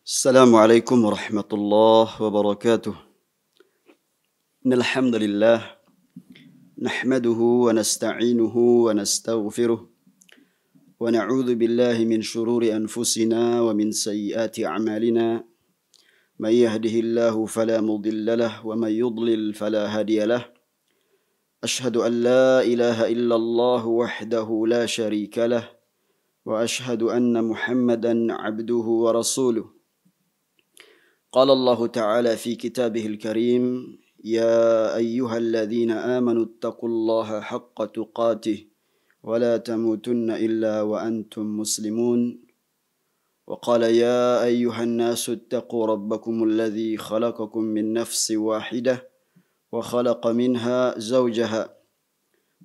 Assalamualaikum warahmatullahi wabarakatuh. Innal hamdalillah nahmaduhu wa nasta'inuhu wa nastaghfiruh wa na'udzu billahi min shururi anfusina wa min sayyiati a'malina. May yahdihillahu fala mudilla lahu wa may yudlil fala hadiya lahu. Ashhadu an la ilaha illallah wahdahu la syarika lah wa ashhadu anna Muhammadan 'abduhu wa rasuluh. قال الله تعالى في كتابه الكريم يا أيها الذين آمنوا اتقوا الله حق تقاته ولا تموتن إلا وأنتم مسلمون وقال يا أيها الناس اتقوا ربكم الذي خلقكم من نفس واحدة وخلق منها زوجها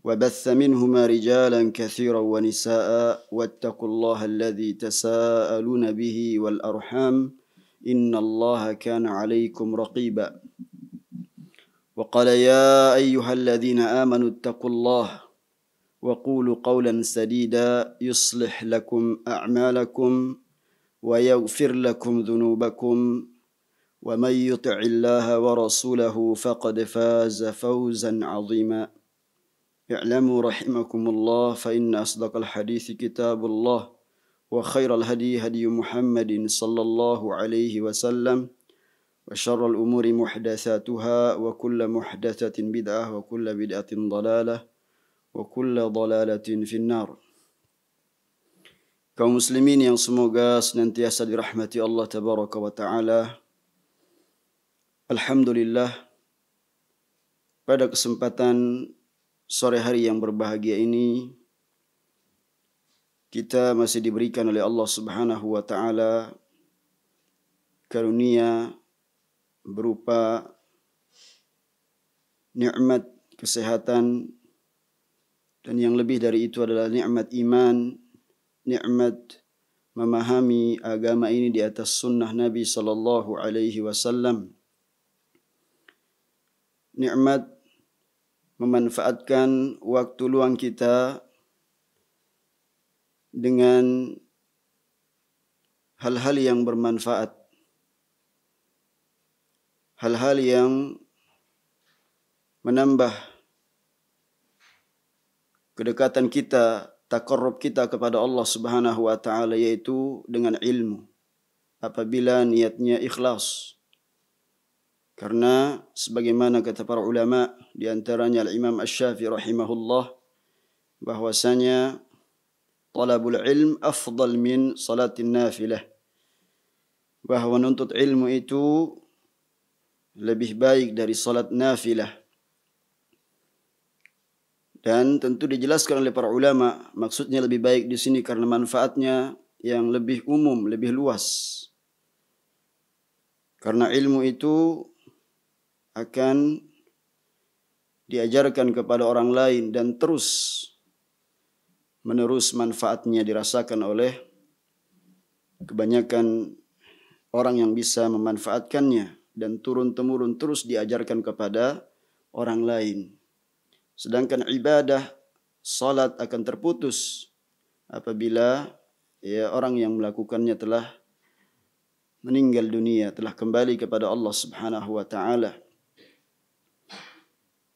وبث منهما رجالا كثيرا ونساء واتقوا الله الذي تساءلون به والأرحام إن الله كان عليكم رقيبا وقال يا أيها الذين آمنوا اتقوا الله وقولوا قولا سديدا يصلح لكم أعمالكم ويغفر لكم ذنوبكم ومن يطع الله ورسوله فقد فاز فوزا عظيما اعلموا رحمكم الله فإن أصدق الحديث كتاب الله وخير الهدي هدي محمد صلى الله عليه وسلم وشر الأمور محدثاتها وكل محدثة بدعة وكل بدعة ضلالة وكل ضلالة في النار. Kaum muslimin yang semoga senantiasa dirahmati Allah tabaraka wa taala. Alhamdulillah, pada kesempatan sore hari yang berbahagia ini kita masih diberikan oleh Allah Subhanahu wa taala karunia berupa nikmat kesehatan, dan yang lebih dari itu adalah nikmat iman, nikmat memahami agama ini di atas sunnah Nabi sallallahu alaihi wasallam, nikmat memanfaatkan waktu luang kita dengan hal-hal yang bermanfaat, hal-hal yang menambah kedekatan kita, taqarrub kita kepada Allah Subhanahu wa taala, yaitu dengan ilmu apabila niatnya ikhlas. Karena sebagaimana kata para ulama, di antaranya Al-Imam Asy-Syafi'i rahimahullah, bahwasanya talabul ilm afdal min salatin nafilah, bahwa menuntut ilmu itu lebih baik dari salat nafilah. Dan tentu dijelaskan oleh para ulama, maksudnya lebih baik di sini karena manfaatnya yang lebih umum, lebih luas. Karena ilmu itu akan diajarkan kepada orang lain dan terus menerus manfaatnya dirasakan oleh kebanyakan orang yang bisa memanfaatkannya, dan turun-temurun terus diajarkan kepada orang lain. Sedangkan ibadah salat akan terputus apabila orang yang melakukannya telah meninggal dunia, telah kembali kepada Allah Subhanahu wa taala.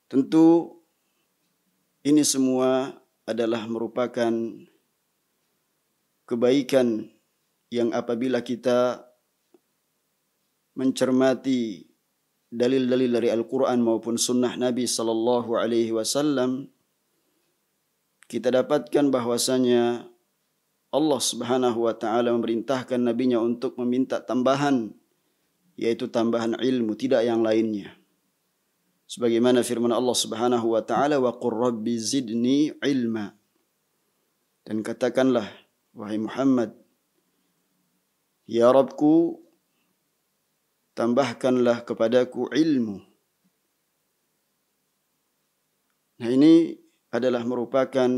Tentu ini semua adalah merupakan kebaikan yang apabila kita mencermati dalil-dalil dari Al-Quran maupun sunnah Nabi sallallahu alaihi wasallam, kita dapatkan bahwasanya Allah Subhanahu wa taala memerintahkan nabinya untuk meminta tambahan, yaitu tambahan ilmu, tidak yang lainnya. Sebagaimana firman Allah Subhanahu wa taala, wa qur rabbi zidni ilma, dan katakanlah wahai Muhammad, ya Rabbku, tambahkanlah kepadaku ilmu. Nah, ini adalah merupakan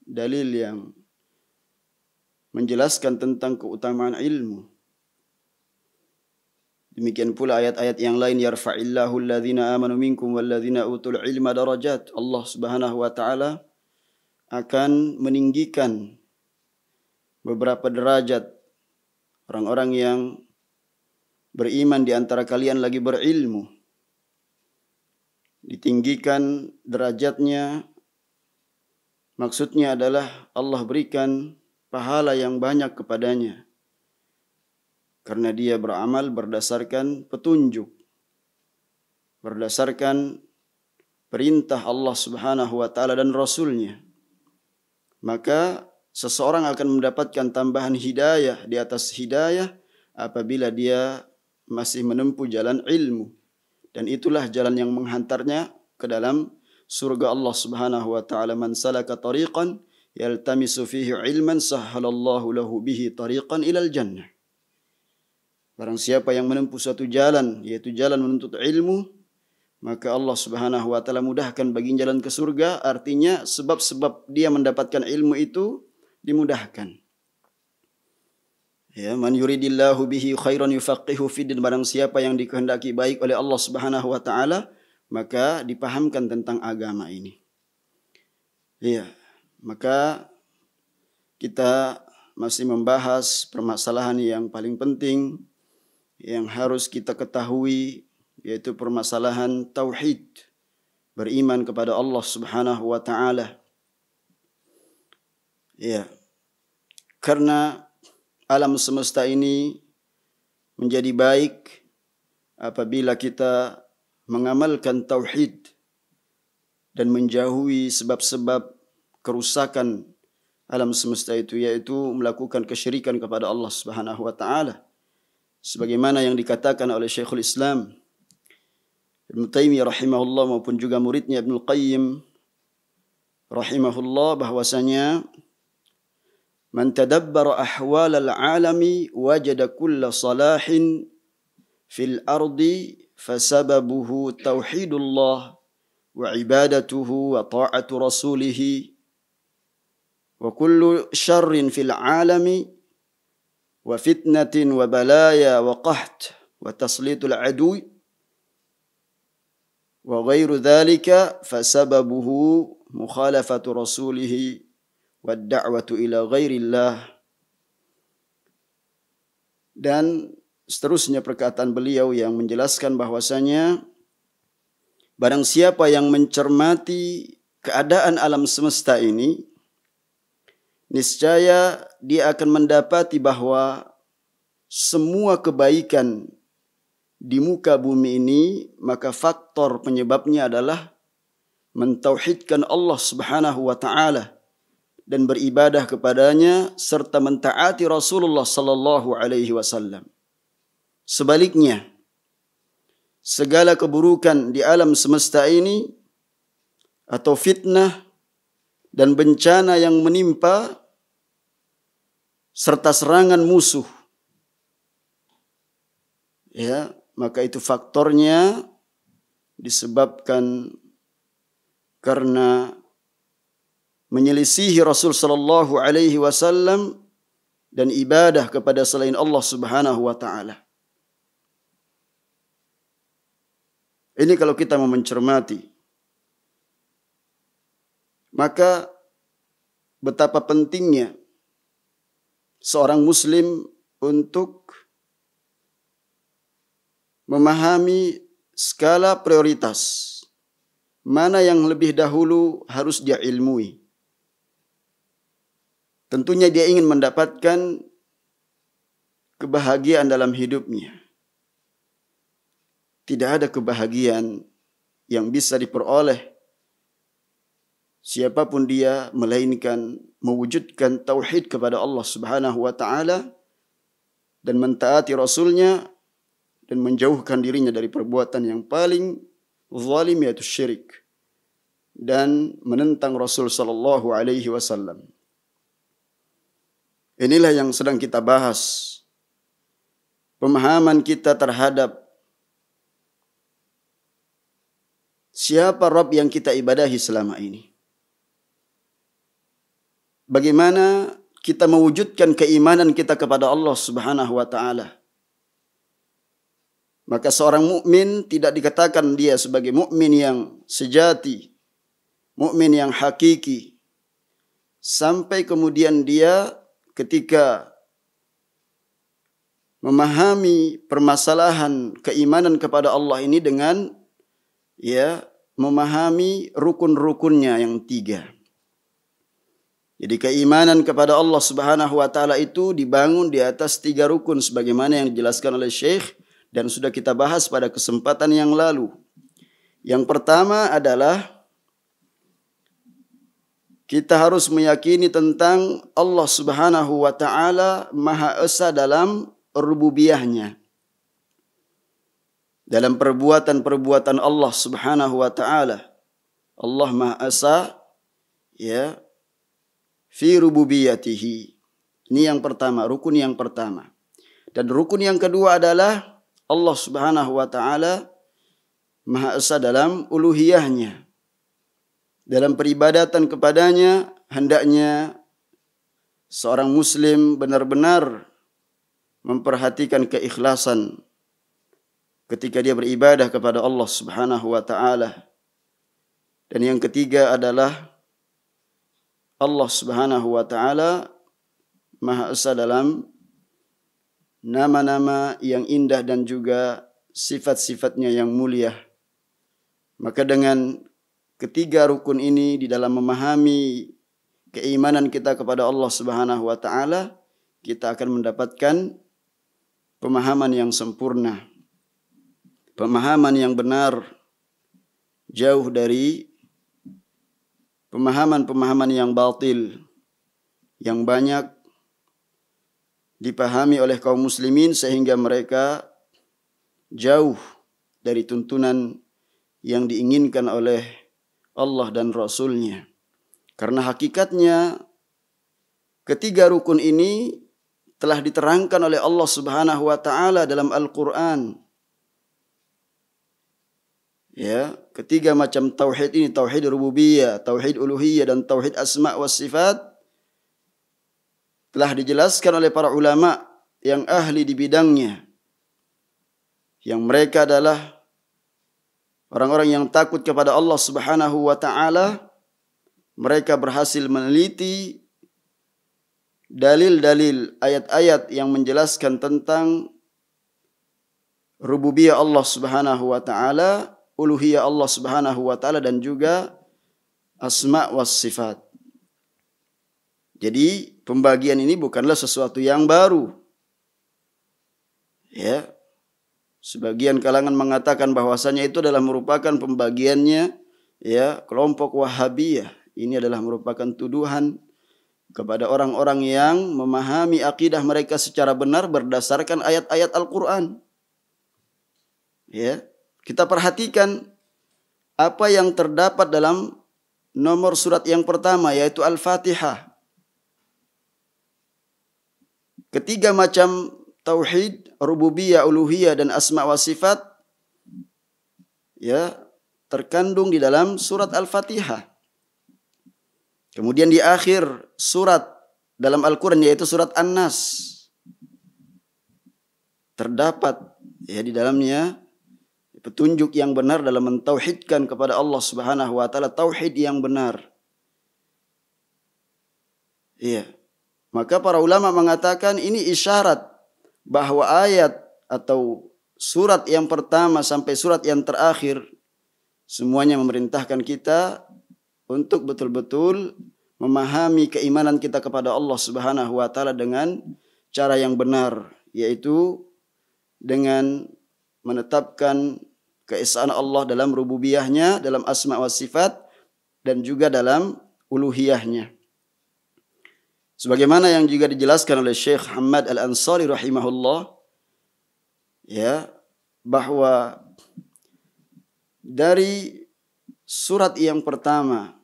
dalil yang menjelaskan tentang keutamaan ilmu. Demikian pula ayat-ayat yang lain, yarfa'illahu alladhina amanu minkum walladhina utul ilma darajat. Allah Subhanahu wa taala akan meninggikan beberapa derajat orang-orang yang beriman di antara kalian lagi berilmu, ditinggikan derajatnya, maksudnya adalah Allah berikan pahala yang banyak kepadanya karena dia beramal berdasarkan petunjuk, berdasarkan perintah Allah Subhanahu wa taala dan Rasulnya. Maka seseorang akan mendapatkan tambahan hidayah di atas hidayah apabila dia masih menempuh jalan ilmu. Dan itulah jalan yang menghantarnya ke dalam surga Allah Subhanahu wa taala. Man salaka tariqan yaltamisu fihi ilman sahhalallahu lahu bihi tariqan ilal jannah. Barang siapa yang menempuh suatu jalan, yaitu jalan menuntut ilmu, maka Allah Subhanahu wa taala mudahkan baginya jalan ke surga. Artinya sebab-sebab dia mendapatkan ilmu itu dimudahkan. Ya, man yuridillahu bihi khairan yufaqihu fid din. Barang siapa yang dikehendaki baik oleh Allah Subhanahu wa taala, maka dipahamkan tentang agama ini. Ya, maka kita masih membahas permasalahan yang paling penting yang harus kita ketahui, yaitu permasalahan tauhid, beriman kepada Allah Subhanahu wa taala. Ya. Karena alam semesta ini menjadi baik apabila kita mengamalkan tauhid dan menjauhi sebab-sebab kerusakan alam semesta itu, yaitu melakukan kesyirikan kepada Allah Subhanahu wa taala. Sebagaimana yang dikatakan oleh Syekhul Islam Ibnu Taimiyah rahimahullah maupun juga muridnya Ibnu Qayyim rahimahullah, bahwasanya man tadabbara ahwal al-alami wajada kulla salahin fil ardi fasababuhu tauhidullah wa ibadatuhu wa ta'atu rasulih wa kullu syarrin fil alami wa fitnatin wa balaya wa qaht wa taslitul adu wa ghairu dhalika fasababuhu mukhalafatu rasulih wa da'watu ila ghairillah. Dan seterusnya perkataan beliau yang menjelaskan bahwasanya barang siapa yang mencermati keadaan alam semesta ini, niscaya dia akan mendapati bahwa semua kebaikan di muka bumi ini, maka faktor penyebabnya adalah mentauhidkan Allah Subhanahu wa taala dan beribadah kepadanya serta mentaati Rasulullah sallallahu alaihi wasallam. Sebaliknya, segala keburukan di alam semesta ini atau fitnah dan bencana yang menimpa serta serangan musuh, ya, maka itu faktornya disebabkan karena menyelisihi Rasul sallallahu alaihi wasallam dan ibadah kepada selain Allah Subhanahu wa taala. Ini kalau kita mau mencermati, maka betapa pentingnya seorang muslim untuk memahami skala prioritas, mana yang lebih dahulu harus dia ilmui. Tentunya dia ingin mendapatkan kebahagiaan dalam hidupnya. Tidak ada kebahagiaan yang bisa diperoleh siapapun dia melainkan mewujudkan tauhid kepada Allah Subhanahu wa taala dan mentaati Rasulnya dan menjauhkan dirinya dari perbuatan yang paling zalim, yaitu syirik dan menentang Rasul sallallahu alaihi wasallam. Inilah yang sedang kita bahas. Pemahaman kita terhadap siapa Rabb yang kita ibadahi selama ini. Bagaimana kita mewujudkan keimanan kita kepada Allah Subhanahu wa taala. Maka seorang mukmin tidak dikatakan dia sebagai mukmin yang sejati, mukmin yang hakiki, sampai kemudian dia ketika memahami permasalahan keimanan kepada Allah ini dengan memahami rukun-rukunnya yang 3. Jadi keimanan kepada Allah Subhanahu wa taala itu dibangun di atas 3 rukun sebagaimana yang dijelaskan oleh Syekh dan sudah kita bahas pada kesempatan yang lalu. Yang pertama adalah kita harus meyakini tentang Allah Subhanahu wa taala Maha Esa dalam rububiyahnya. Dalam perbuatan-perbuatan Allah Subhanahu wa taala. Allah Maha Esa fi rububiyatihi. Ini yang pertama, rukun yang pertama. Dan rukun yang kedua adalah Allah Subhanahu wa taala Maha Esa dalam uluhiyahnya. Dalam peribadatan kepadanya hendaknya seorang muslim benar-benar memperhatikan keikhlasan ketika dia beribadah kepada Allah Subhanahu wa taala. Dan yang ketiga adalah Allah Subhanahu wa taala Maha Esa dalam nama-nama yang indah dan juga sifat-sifatnya yang mulia. Maka dengan ketiga rukun ini di dalam memahami keimanan kita kepada Allah Subhanahu wa taala, kita akan mendapatkan pemahaman yang sempurna. Pemahaman yang benar, jauh dari pemahaman-pemahaman yang batil yang banyak dipahami oleh kaum muslimin sehingga mereka jauh dari tuntunan yang diinginkan oleh Allah dan Rasul-Nya. Karena hakikatnya ketiga rukun ini telah diterangkan oleh Allah Subhanahu wa taala dalam Al-Qur'an. Ketiga macam tauhid ini, tauhid rububiyah, tauhid uluhiyah dan tauhid asma wa sifat telah dijelaskan oleh para ulama yang ahli di bidangnya. Yang mereka adalah orang-orang yang takut kepada Allah Subhanahu wa taala. Mereka berhasil meneliti dalil-dalil ayat-ayat yang menjelaskan tentang rububiyah Allah Subhanahu wa taala, uluhiyah Allah Subhanahu wa taala dan juga asma was sifat. Jadi pembagian ini bukanlah sesuatu yang baru. Sebagian kalangan mengatakan bahwasanya itu adalah merupakan pembagiannya kelompok Wahabiyah. Ini adalah merupakan tuduhan kepada orang-orang yang memahami akidah mereka secara benar berdasarkan ayat-ayat Al-Qur'an. Kita perhatikan apa yang terdapat dalam nomor surat yang pertama yaitu Al-Fatihah. Ketiga macam tauhid, rububiyah, uluhiyah dan asma wa sifat terkandung di dalam surat Al-Fatihah. Kemudian di akhir surat dalam Al-Qur'an yaitu surat An-Nas terdapat di dalamnya petunjuk yang benar dalam mentauhidkan kepada Allah Subhanahu wa taala, tauhid yang benar. Maka para ulama mengatakan ini isyarat bahwa ayat atau surat yang pertama sampai surat yang terakhir semuanya memerintahkan kita untuk betul-betul memahami keimanan kita kepada Allah Subhanahu wa taala dengan cara yang benar, yaitu dengan menetapkan keesaan Allah dalam rububiyahnya, dalam asma wa sifat dan juga dalam uluhiyahnya. Sebagaimana yang juga dijelaskan oleh Syekh Hamad Al-Ansari rahimahullah, bahwa dari surat yang pertama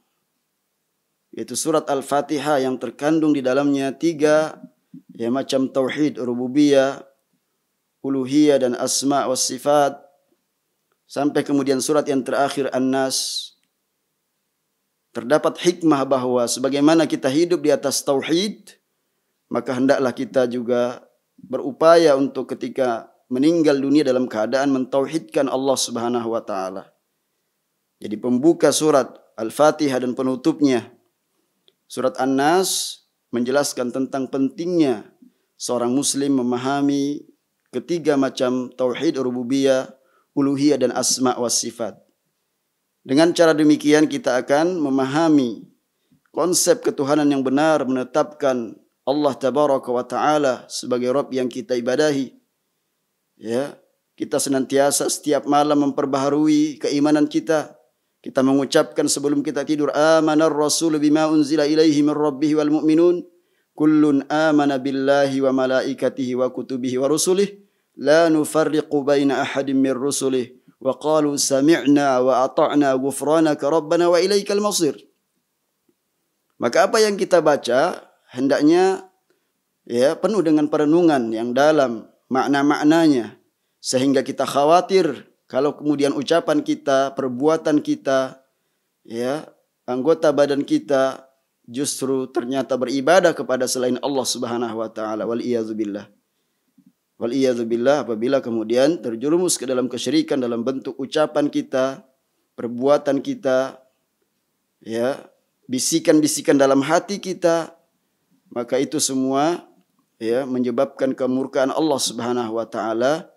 yaitu surat Al-Fatihah yang terkandung di dalamnya 3 macam tauhid rububiyah, uluhiyah dan asma wa sifat sampai kemudian surat yang terakhir An-Nas, terdapat hikmah bahwa sebagaimana kita hidup di atas tauhid, maka hendaklah kita juga berupaya untuk ketika meninggal dunia dalam keadaan mentauhidkan Allah Subhanahu wa taala. Jadi pembuka surat Al-Fatihah dan penutupnya surat An-Nas menjelaskan tentang pentingnya seorang muslim memahami ketiga macam tauhid rububiyah, uluhiyah dan asma wa sifat. Dengan cara demikian kita akan memahami konsep ketuhanan yang benar, menetapkan Allah tabaraka wa taala sebagai Rabb yang kita ibadahi. Ya, kita senantiasa setiap malam memperbaharui keimanan kita. Kita mengucapkan sebelum kita tidur, amanar rasul bima unzila ilaihi min rabbih wal mu'minun kullun amana billahi wa malaikatihi wa kutubihi wa rusulih la nufarriqu baina ahadin min rusulih wa qalu sami'na wa ata'na ghufranaka rabbana wa ilaikal masir. Maka apa yang kita baca hendaknya ya penuh dengan perenungan yang dalam, makna-maknanya, sehingga kita khawatir kalau kemudian ucapan kita, perbuatan kita, ya, anggota badan kita justru ternyata beribadah kepada selain Allah Subhanahu wa taala. Wal iyadzubillah. Wal iyadzubillah, apabila kemudian terjerumus ke dalam kesyirikan dalam bentuk ucapan kita, perbuatan kita, ya, bisikan-bisikan dalam hati kita, maka itu semua ya menyebabkan kemurkaan Allah Subhanahu wa taala.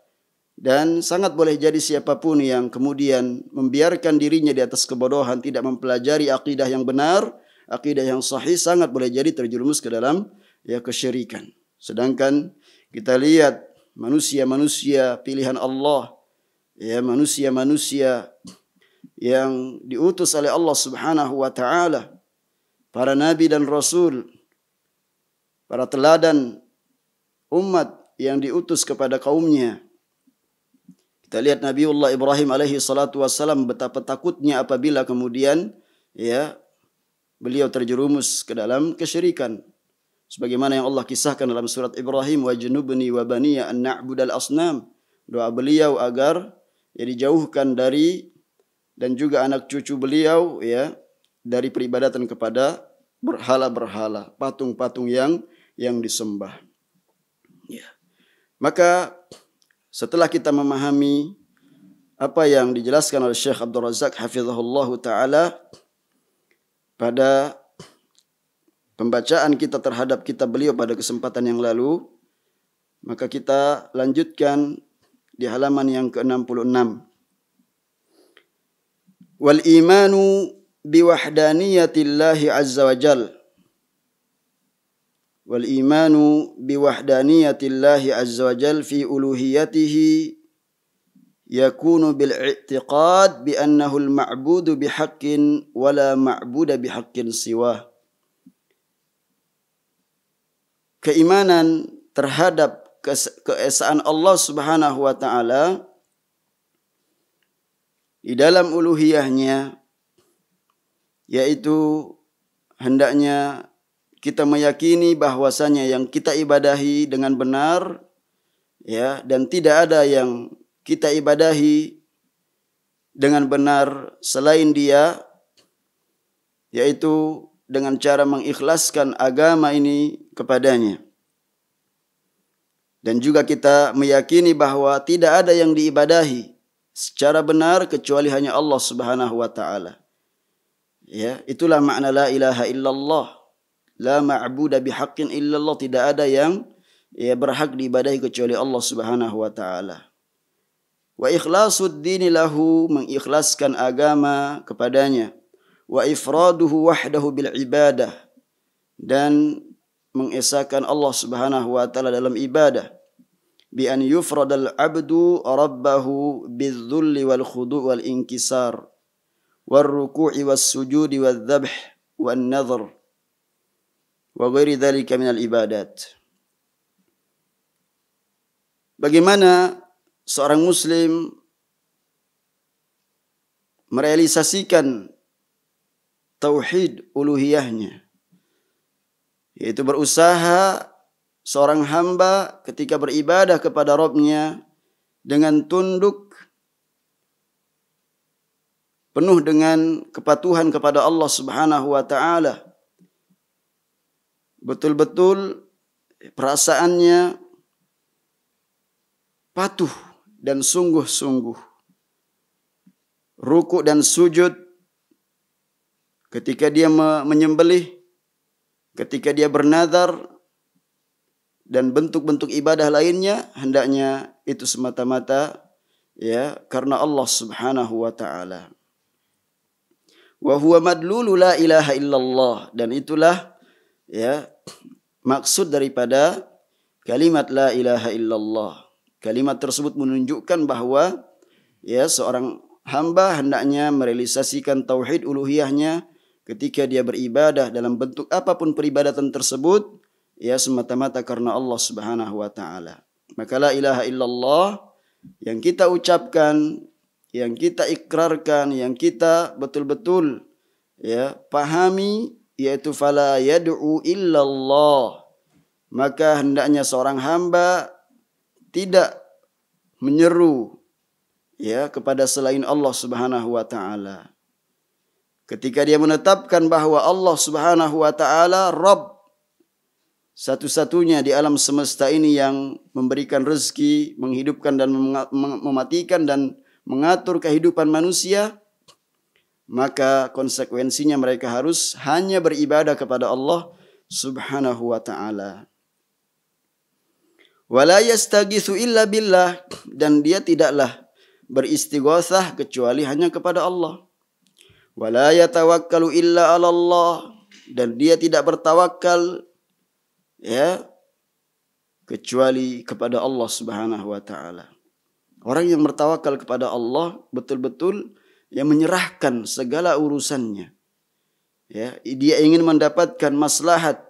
Dan sangat boleh jadi siapapun yang kemudian membiarkan dirinya di atas kebodohan, tidak mempelajari akidah yang benar, akidah yang sahih, sangat boleh jadi terjerumus ke dalam ya kesyirikan. Sedangkan kita lihat manusia-manusia pilihan Allah, ya manusia-manusia yang diutus oleh Allah Subhanahu wa taala, para nabi dan rasul, para teladan umat yang diutus kepada kaumnya. Kita lihat Nabiullah Ibrahim alaihi salatu wassalam betapa takutnya apabila kemudian ya beliau terjerumus ke dalam kesyirikan. Sebagaimana yang Allah kisahkan dalam surat Ibrahim, wa junubni wa baniya an na'budal asnam. Doa beliau agar ya dijauhkan dari dan juga anak cucu beliau ya dari peribadatan kepada berhala-berhala, patung-patung yang disembah. Ya. Maka setelah kita memahami apa yang dijelaskan oleh Syekh Abdul Razak hafizahullah ta'ala pada pembacaan kita terhadap kitab beliau pada kesempatan yang lalu, maka kita lanjutkan di halaman yang ke-66. Wal imanu biwahdaniyatillahi azza wa jal. Wal imanu biwahdaniyatillahi azza wa jal fi uluhiyatihi yakunu bil i'tiqad bi annahu al ma'budu bihaqqin wa la ma'buda bihaqqin siwah. Keimanan terhadap keesaan Allah Subhanahu wa taala di dalam uluhiyahnya, yaitu hendaknya kita meyakini bahwasanya yang kita ibadahi dengan benar ya, dan tidak ada yang kita ibadahi dengan benar selain Dia, yaitu dengan cara mengikhlaskan agama ini kepadanya. Dan juga kita meyakini bahwa tidak ada yang diibadahi secara benar kecuali hanya Allah Subhanahu wa taala. Ya, itulah makna la ilaha illallah. La ma'budu bihaqqin illallah, tidak ada yang ya berhak diibadahi kecuali Allah Subhanahu wa taala. Wa ikhlasud dini lahu, mengikhlaskan agama kepadanya. Wa ifraduhu wahdahu bil ibadah, dan mengesahkan Allah Subhanahu wa taala dalam ibadah. Bi an yufradal abdu rabbahu bidzulli wal khudu' wal inkisar wal ruku'i was sujudi wal dzabh wan nadhr wa ghairi dzalika minal ibadat. Bagaimana seorang muslim merealisasikan tauhid uluhiyahnya, yaitu berusaha seorang hamba ketika beribadah kepada Rabb-nya dengan tunduk penuh dengan kepatuhan kepada Allah Subhanahu wa taala. Betul-betul perasaannya patuh dan sungguh-sungguh. Rukuk dan sujud ketika dia menyembelih, ketika dia bernazar, dan bentuk-bentuk ibadah lainnya hendaknya itu semata-mata ya karena Allah Subhanahu wa taala. Wa huwa madlulu la ilaha illallah, dan itulah ya maksud daripada kalimat la ilaha illallah. Kalimat tersebut menunjukkan bahwa ya seorang hamba hendaknya merealisasikan tauhid uluhiyahnya ketika dia beribadah dalam bentuk apapun peribadatan tersebut ya semata-mata karena Allah Subhanahu wa taala. Maka la ilaha illallah yang kita ucapkan, yang kita ikrarkan, yang kita betul-betul ya pahami, yaitu fala yad'u illallah. Maka hendaknya seorang hamba tidak menyeru ya kepada selain Allah Subhanahu wa taala. Ketika dia menetapkan bahwa Allah Subhanahu wa taala Rabb satu-satunya di alam semesta ini yang memberikan rezeki, menghidupkan dan mematikan dan mengatur kehidupan manusia, maka konsekuensinya mereka harus hanya beribadah kepada Allah Subhanahu wa taala. Wala yastaghitsu illa billah, dan dia tidaklah beristighatsah kecuali hanya kepada Allah. Wala yatawakkalu illa 'ala Allah, dan dia tidak bertawakal ya kecuali kepada Allah Subhanahu wa taala. Orang yang bertawakal kepada Allah betul-betul yang menyerahkan segala urusannya. Ya, dia ingin mendapatkan maslahat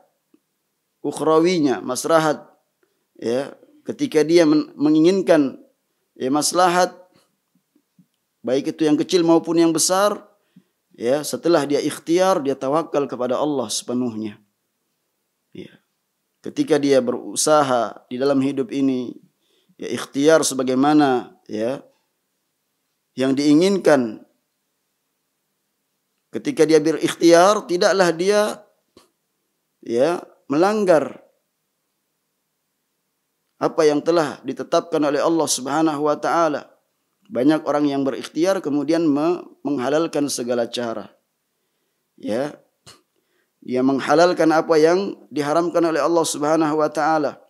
ukhrawinya, maslahat ya, ketika dia menginginkan ya maslahat baik itu yang kecil maupun yang besar, ya setelah dia ikhtiar, dia tawakal kepada Allah sepenuhnya. Ya. Ketika dia berusaha di dalam hidup ini, ya ikhtiar sebagaimana ya yang diinginkan. Ketika dia berikhtiar, tidaklah dia ya melanggar apa yang telah ditetapkan oleh Allah Subhanahu wa taala. Banyak orang yang berikhtiar kemudian menghalalkan segala cara. Ya. Dia menghalalkan apa yang diharamkan oleh Allah Subhanahu wa taala.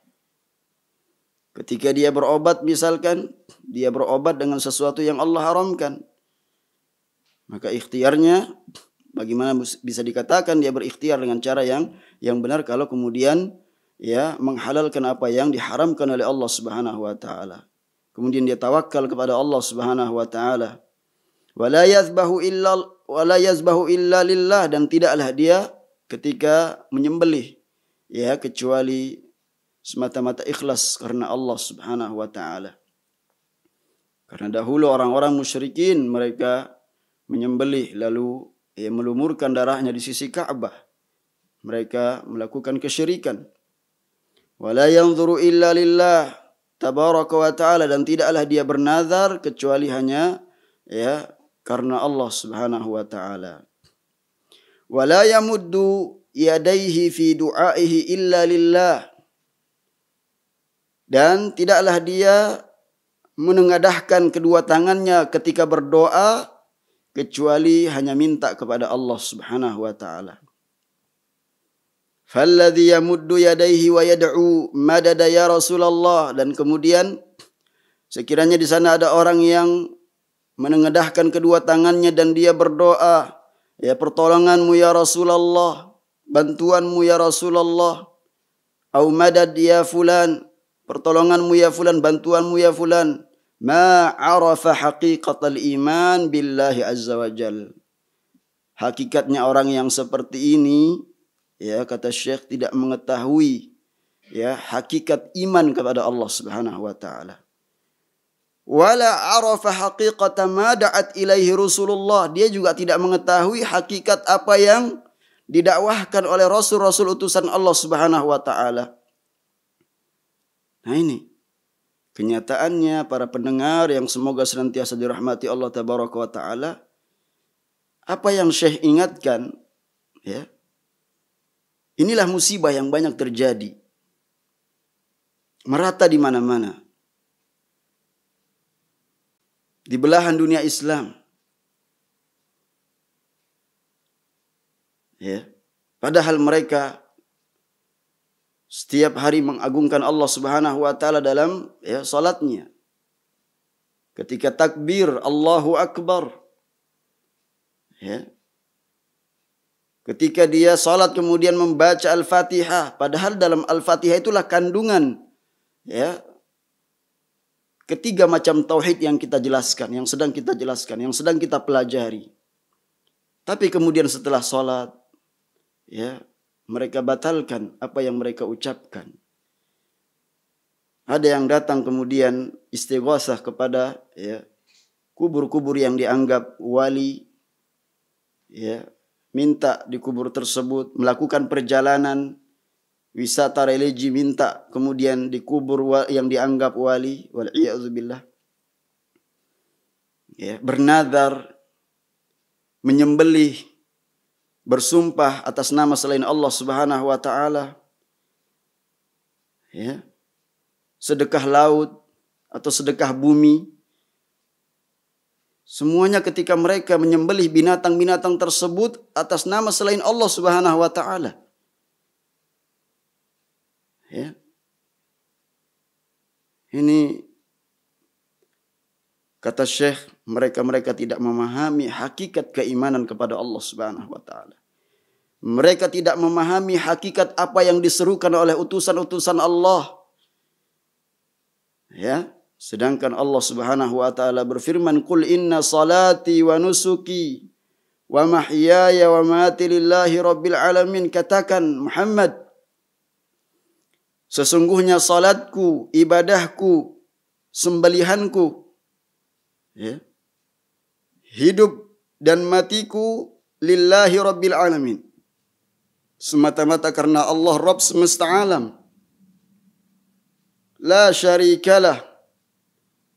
Ketika dia berobat misalkan, dia berobat dengan sesuatu yang Allah haramkan. Maka ikhtiarnya bagaimana bisa dikatakan dia berikhtiar dengan cara yang benar kalau kemudian ya menghalalkan apa yang diharamkan oleh Allah Subhanahu wa taala. Kemudian dia tawakal kepada Allah Subhanahu wa taala. Wala yazbahu illa lillah, dan tidaklah dia ketika menyembelih ya kecuali semata-mata ikhlas karena Allah Subhanahu wa taala. Karena dahulu orang-orang musyrikin mereka menyembelih lalu ya melumurkan darahnya di sisi Ka'bah. Mereka melakukan kesyirikan. Wala yanzuru illa lillah tabaraka wa ta'ala, dan tidaklah dia bernazar kecuali hanya ya karena Allah Subhanahu wa taala. Wala yamuddu yadayhi fi du'aihi illa lillah, dan tidaklah dia menengadahkan kedua tangannya ketika berdoa kecuali hanya minta kepada Allah Subhanahu wa taala. Falladhi yamuddu yadayhi wa yad'u madada ya Rasulullah, dan kemudian sekiranya di sana ada orang yang menengadahkan kedua tangannya dan dia berdoa, ya pertolonganmu ya Rasulullah, bantuanmu ya Rasulullah, au madad ya fulan, pertolonganmu ya fulan, bantuanmu ya fulan, ma arafa haqiqatal iman billahi azza wa jal. Hakikatnya orang yang seperti ini, ya kata Syekh, tidak mengetahui ya hakikat iman kepada Allah Subhanahu wa taala. Wala arafa haqiqata ma da'at ilaihi Rasulullah, dia juga tidak mengetahui hakikat apa yang didakwahkan oleh rasul-rasul utusan Allah Subhanahu wa taala. Nah ini kenyataannya para pendengar yang semoga senantiasa dirahmati Allah tabaraka wa taala. Apa yang Syekh ingatkan ya, inilah musibah yang banyak terjadi, merata di mana-mana di belahan dunia Islam. Ya, padahal mereka setiap hari mengagungkan Allah Subhanahu wa taala dalam salatnya. Ketika takbir Allahu Akbar, ketika dia salat kemudian membaca Al-Fatihah, padahal dalam Al-Fatihah itulah kandungan ketiga macam tauhid yang kita jelaskan, yang sedang kita jelaskan, yang sedang kita pelajari. Tapi kemudian setelah salat, mereka batalkan apa yang mereka ucapkan. Ada yang datang kemudian istighosah kepada kubur-kubur yang dianggap wali, minta di kubur tersebut, melakukan perjalanan wisata religi, minta kemudian di kubur yang dianggap wali, wal'iyadzubillah. Bernadar, menyembelih, bersumpah atas nama selain Allah Subhanahu wa taala. Sedekah laut atau sedekah bumi. Semuanya ketika mereka menyembelih binatang-binatang tersebut atas nama selain Allah Subhanahu wa taala. Ini kata Syekh, mereka tidak memahami hakikat keimanan kepada Allah Subhanahu wa taala. Mereka tidak memahami hakikat apa yang diserukan oleh utusan-utusan Allah. Sedangkan Allah Subhanahu wa taala berfirman, "Qul inna salati wa nusuki wa mahyaya wa mamati lillahi rabbil alamin." Katakan Muhammad, sesungguhnya salatku, ibadahku, sembelihanku, hidup dan matiku lillahi rabbil alamin. Semata-mata karena Allah Rabb semesta alam. La syarikalah,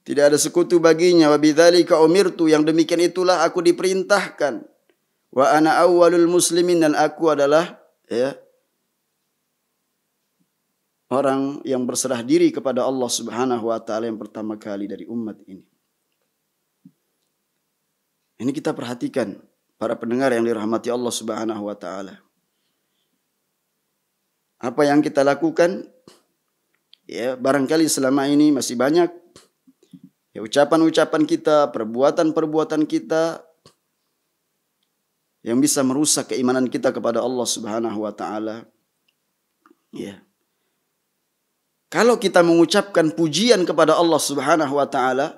tidak ada sekutu baginya. Wa bidzalika umirtu, yang demikian itulah aku diperintahkan. Wa ana awwalul muslimin, dan aku adalah orang yang berserah diri kepada Allah Subhanahu wa taala yang pertama kali dari umat ini. Ini kita perhatikan para pendengar yang dirahmati Allah Subhanahu wa taala. Apa yang kita lakukan, barangkali selama ini masih banyak ucapan-ucapan kita, perbuatan-perbuatan kita yang bisa merusak keimanan kita kepada Allah Subhanahu wa taala. Kalau kita mengucapkan pujian kepada Allah Subhanahu wa taala,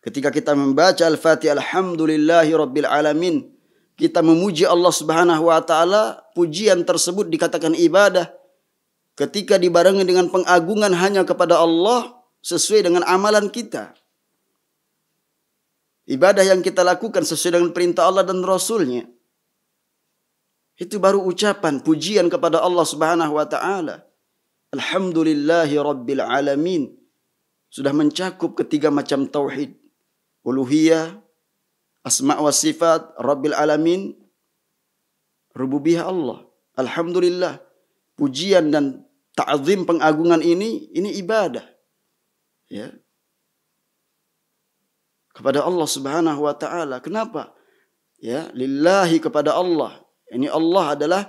ketika kita membaca Al-Fatihah, alhamdulillahi rabbil alamin, kita memuji Allah Subhanahu wa taala, pujian tersebut dikatakan ibadah ketika dibarengi dengan pengagungan hanya kepada Allah sesuai dengan amalan kita. Ibadah yang kita lakukan sesuai dengan perintah Allah dan Rasulnya. Itu baru ucapan pujian kepada Allah Subhanahu wa taala. Alhamdulillahi rabbil alamin. Sudah mencakup ketiga macam tauhid. Uluhiyah, asma' wa sifat, rabbil alamin, rububiyah Allah. Alhamdulillah. Pujian dan ta'zim, pengagungan ini ibadah. Kepada Allah Subhanahu wa taala. Kenapa? Lillahi, kepada Allah. Ini Allah adalah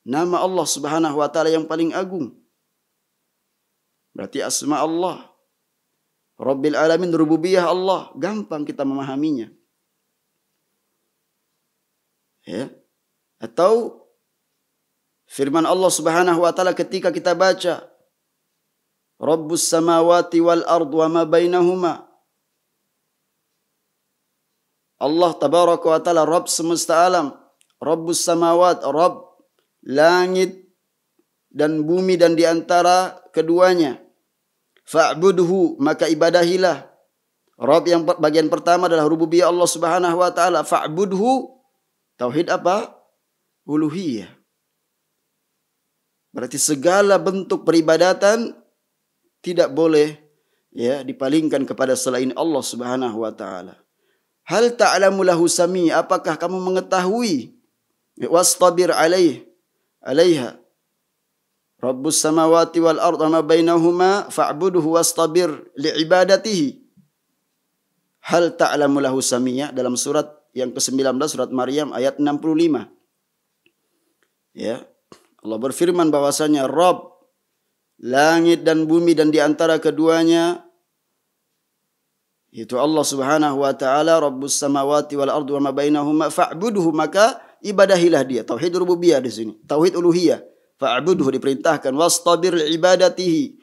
nama Allah Subhanahu wa taala yang paling agung. Berarti asma Allah, Rabbil alamin, rububiyah Allah, gampang kita memahaminya. Atau firman Allah Subhanahu wa taala ketika kita baca Rabbus samawati wal ard wa ma bainahuma. Allah tabaraka wa taala Rabb semesta alam, Rabbus samawat, Rabb langit dan bumi dan di antara keduanya. Fa'budhu, maka ibadahilah. Rabb yang bagian pertama adalah rububiyah Allah Subhanahu wa taala. Fa'budhu, tauhid apa? Uluhiyah. Berarti segala bentuk peribadatan tidak boleh dipalingkan kepada selain Allah Subhanahu wa taala. Hal ta'lamu lahu sami, apakah kamu mengetahui? Wastabir alaiha. Rabbus samawati wal ard wa ma bainahuma fa'budhu wastabir li'ibadatihi. Hal ta'lamu lahu samia, dalam surat yang ke-19 surat Maryam ayat 65. Allah berfirman bahwasanya Rabb langit dan bumi dan di antara keduanya itu Allah Subhanahu wa taala, Rabbus samawati wal ardi wa ma bainahuma fa'budhu, maka ibadahilah dia. Tauhid rububiyah di sini, tauhid uluhiyah. Fa'budhu diperintahkan, wastabir ibadatihi,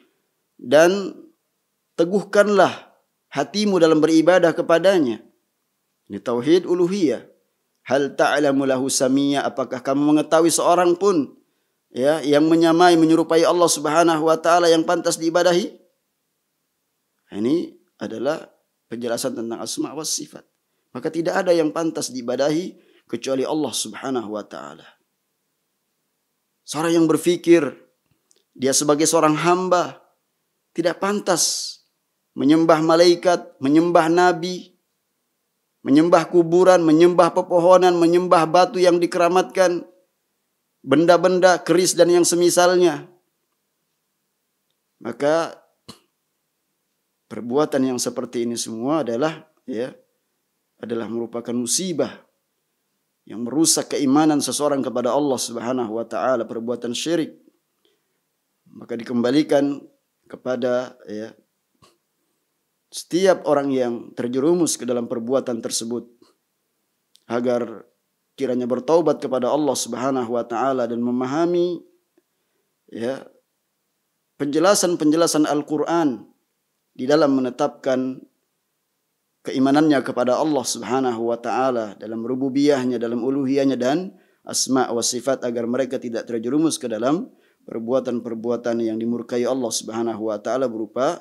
dan teguhkanlah hatimu dalam beribadah kepadanya. Ini tauhid uluhiyah. Hal ta'lamu lahu samiyya, apakah kamu mengetahui seorang pun ya yang menyamai menyerupai Allah Subhanahu wa taala yang pantas diibadahi? Ini adalah penjelasan tentang asma wa sifat. Maka tidak ada yang pantas diibadahi kecuali Allah Subhanahu wa taala. Seorang yang berpikir dia sebagai seorang hamba tidak pantas menyembah malaikat, menyembah nabi, menyembah kuburan, menyembah pepohonan, menyembah batu yang dikeramatkan, benda-benda keris dan yang semisalnya. Maka perbuatan yang seperti ini semua adalah merupakan musibah yang merusak keimanan seseorang kepada Allah Subhanahu wa taala, perbuatan syirik. Maka dikembalikan kepada setiap orang yang terjerumus ke dalam perbuatan tersebut agar kiranya bertaubat kepada Allah Subhanahu wa taala dan memahami penjelasan-penjelasan Al-Qur'an di dalam menetapkan keimanannya kepada Allah Subhanahu wa taala dalam rububiyahnya, dalam uluhiyahnya dan asma wa sifat, agar mereka tidak terjerumus ke dalam perbuatan-perbuatan yang dimurkai Allah Subhanahu wa taala berupa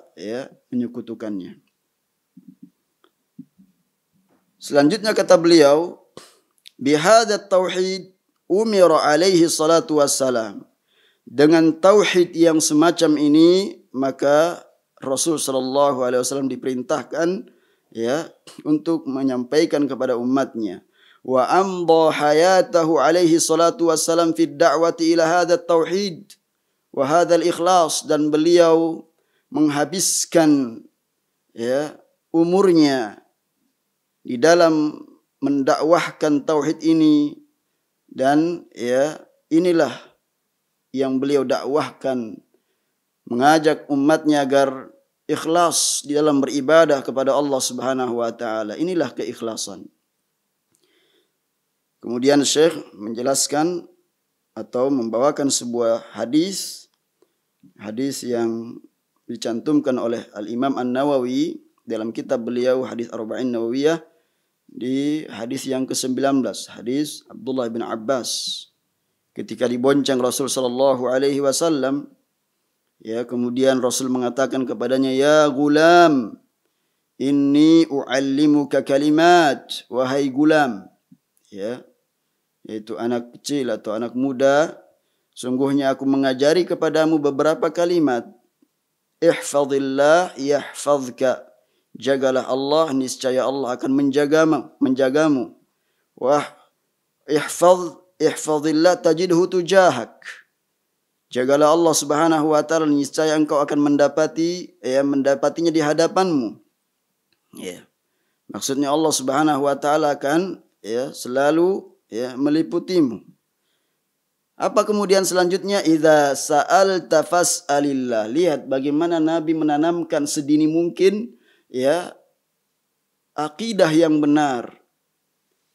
menyekutukannya. Selanjutnya kata beliau, bihadzat tauhid umira alaihi salatu wassalam. Dengan tauhid yang semacam ini maka Rasul sallallahu alaihi wasallam diperintahkan untuk menyampaikan kepada umatnya. Wa amdha hayatahu alaihi salatu wassalam fi da'wati ila hadzal tauhid wa hadzal ikhlas, dan beliau menghabiskan umurnya di dalam mendakwahkan tauhid ini, dan inilah yang beliau dakwahkan, mengajak umatnya agar ikhlas di dalam beribadah kepada Allah Subhanahu wa taala. Inilah keikhlasan. Kemudian Syekh menjelaskan atau membawakan sebuah hadis yang dicantumkan oleh Al-Imam An-Nawawi dalam kitab beliau Hadis Arba'in Nawawiyah, di hadis yang ke-19, hadis Abdullah bin Abbas ketika dibonceng Rasul sallallahu alaihi wasallam, kemudian Rasul mengatakan kepadanya, ya gulam, inni uallimuka kalimat, wahai gulam, yaitu anak kecil atau anak muda, sungguhnya aku mengajari kepadamu beberapa kalimat. Ihfazillah yahfazka, jagalah Allah, niscaya Allah akan menjagamu. Wah, ihfazillah tajidhu tujahak, jagalah Allah Subhanahu wa taala, niscaya engkau akan mendapatinya di hadapanmu. Maksudnya Allah Subhanahu wa taala akan selalu meliputimu. Apa kemudian selanjutnya? Idza sa'alta fas'alillah. Lihat bagaimana Nabi menanamkan sedini mungkin akidah yang benar,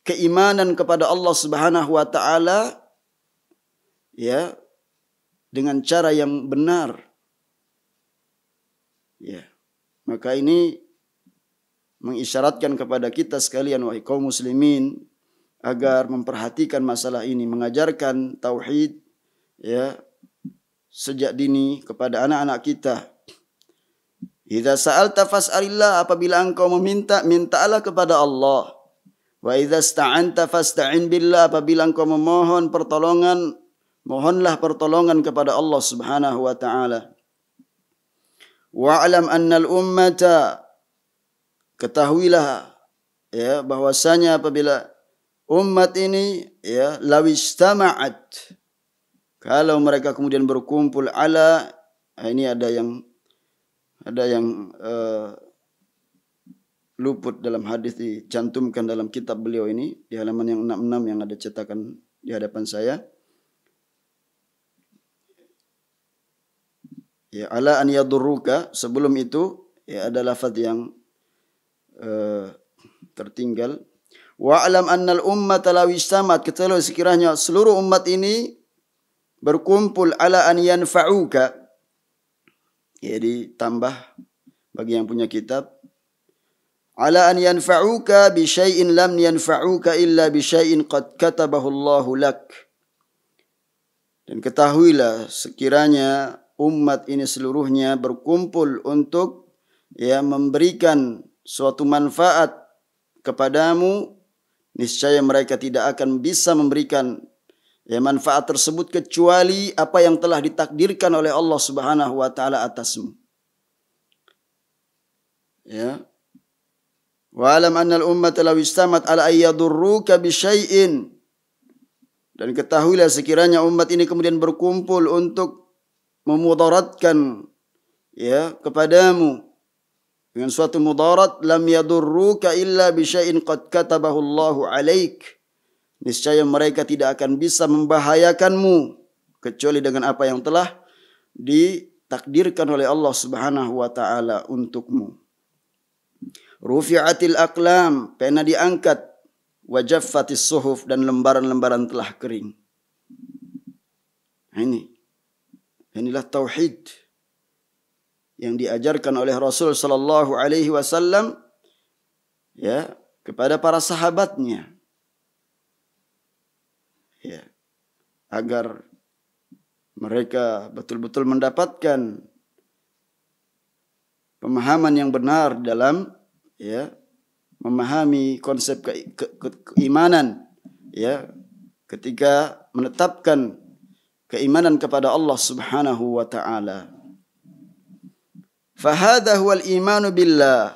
keimanan kepada Allah Subhanahu wa taala dengan cara yang benar. Maka ini mengisyaratkan kepada kita sekalian, wahai kaum muslimin, agar memperhatikan masalah ini, mengajarkan tauhid sejak dini kepada anak-anak kita. Idza sa'alta fas'alillah, apabila engkau meminta, mintalah kepada Allah. Wa idza ista'anta fasta'in billah, apabila engkau memohon pertolongan, mohonlah pertolongan kepada Allah Subhanahu wa taala. Wa'lam annal ummata, ketahuilah bahwasanya apabila umat ini lawistama'at, kalau mereka kemudian berkumpul ala, ini ada yang luput dalam hadis dicantumkan dalam kitab beliau ini di halaman yang 66 yang ada cetakan di hadapan saya. Ya, ala an yadurruka, sebelum itu ya ada lafaz yang tertinggal. Wa alam annal ummata law istamat, ketahui sekiranya seluruh umat ini berkumpul ala an yanfa'uka. Ya, ditambah bagi yang punya kitab. Ala an yanfa'uka bi syai'in lam yanfa'uka illa bi syai'in qad katabahu Allahu lak. Dan ketahuilah sekiranya umat ini seluruhnya berkumpul untuk ya memberikan suatu manfaat kepadamu, niscaya mereka tidak akan bisa memberikan ya manfaat tersebut kecuali apa yang telah ditakdirkan oleh Allah Subhanahu wa taala atasmu. Ya. Wa alam annal ummata law istamat ala ayyadurruka bi syai'in, dan ketahuilah sekiranya umat ini kemudian berkumpul untuk memudaratkan ya kepadamu dengan suatu mudarat, lam yadurruka illa bi syai'in qad katabahu Allahu alaik, niscaya mereka tidak akan bisa membahayakanmu kecuali dengan apa yang telah ditakdirkan oleh Allah Subhanahu wa taala untukmu. Rufi'atil aqlam, pena diangkat, wa jaffatis suhuf, dan lembaran-lembaran telah kering. Inilah tauhid yang diajarkan oleh Rasul sallallahu alaihi wasallam ya kepada para sahabatnya. Ya, agar mereka betul-betul mendapatkan pemahaman yang benar dalam ya memahami konsep keimanan ya ketika menetapkan keimanan kepada Allah Subhanahu wa taala. Fahadha huwal imanu billah,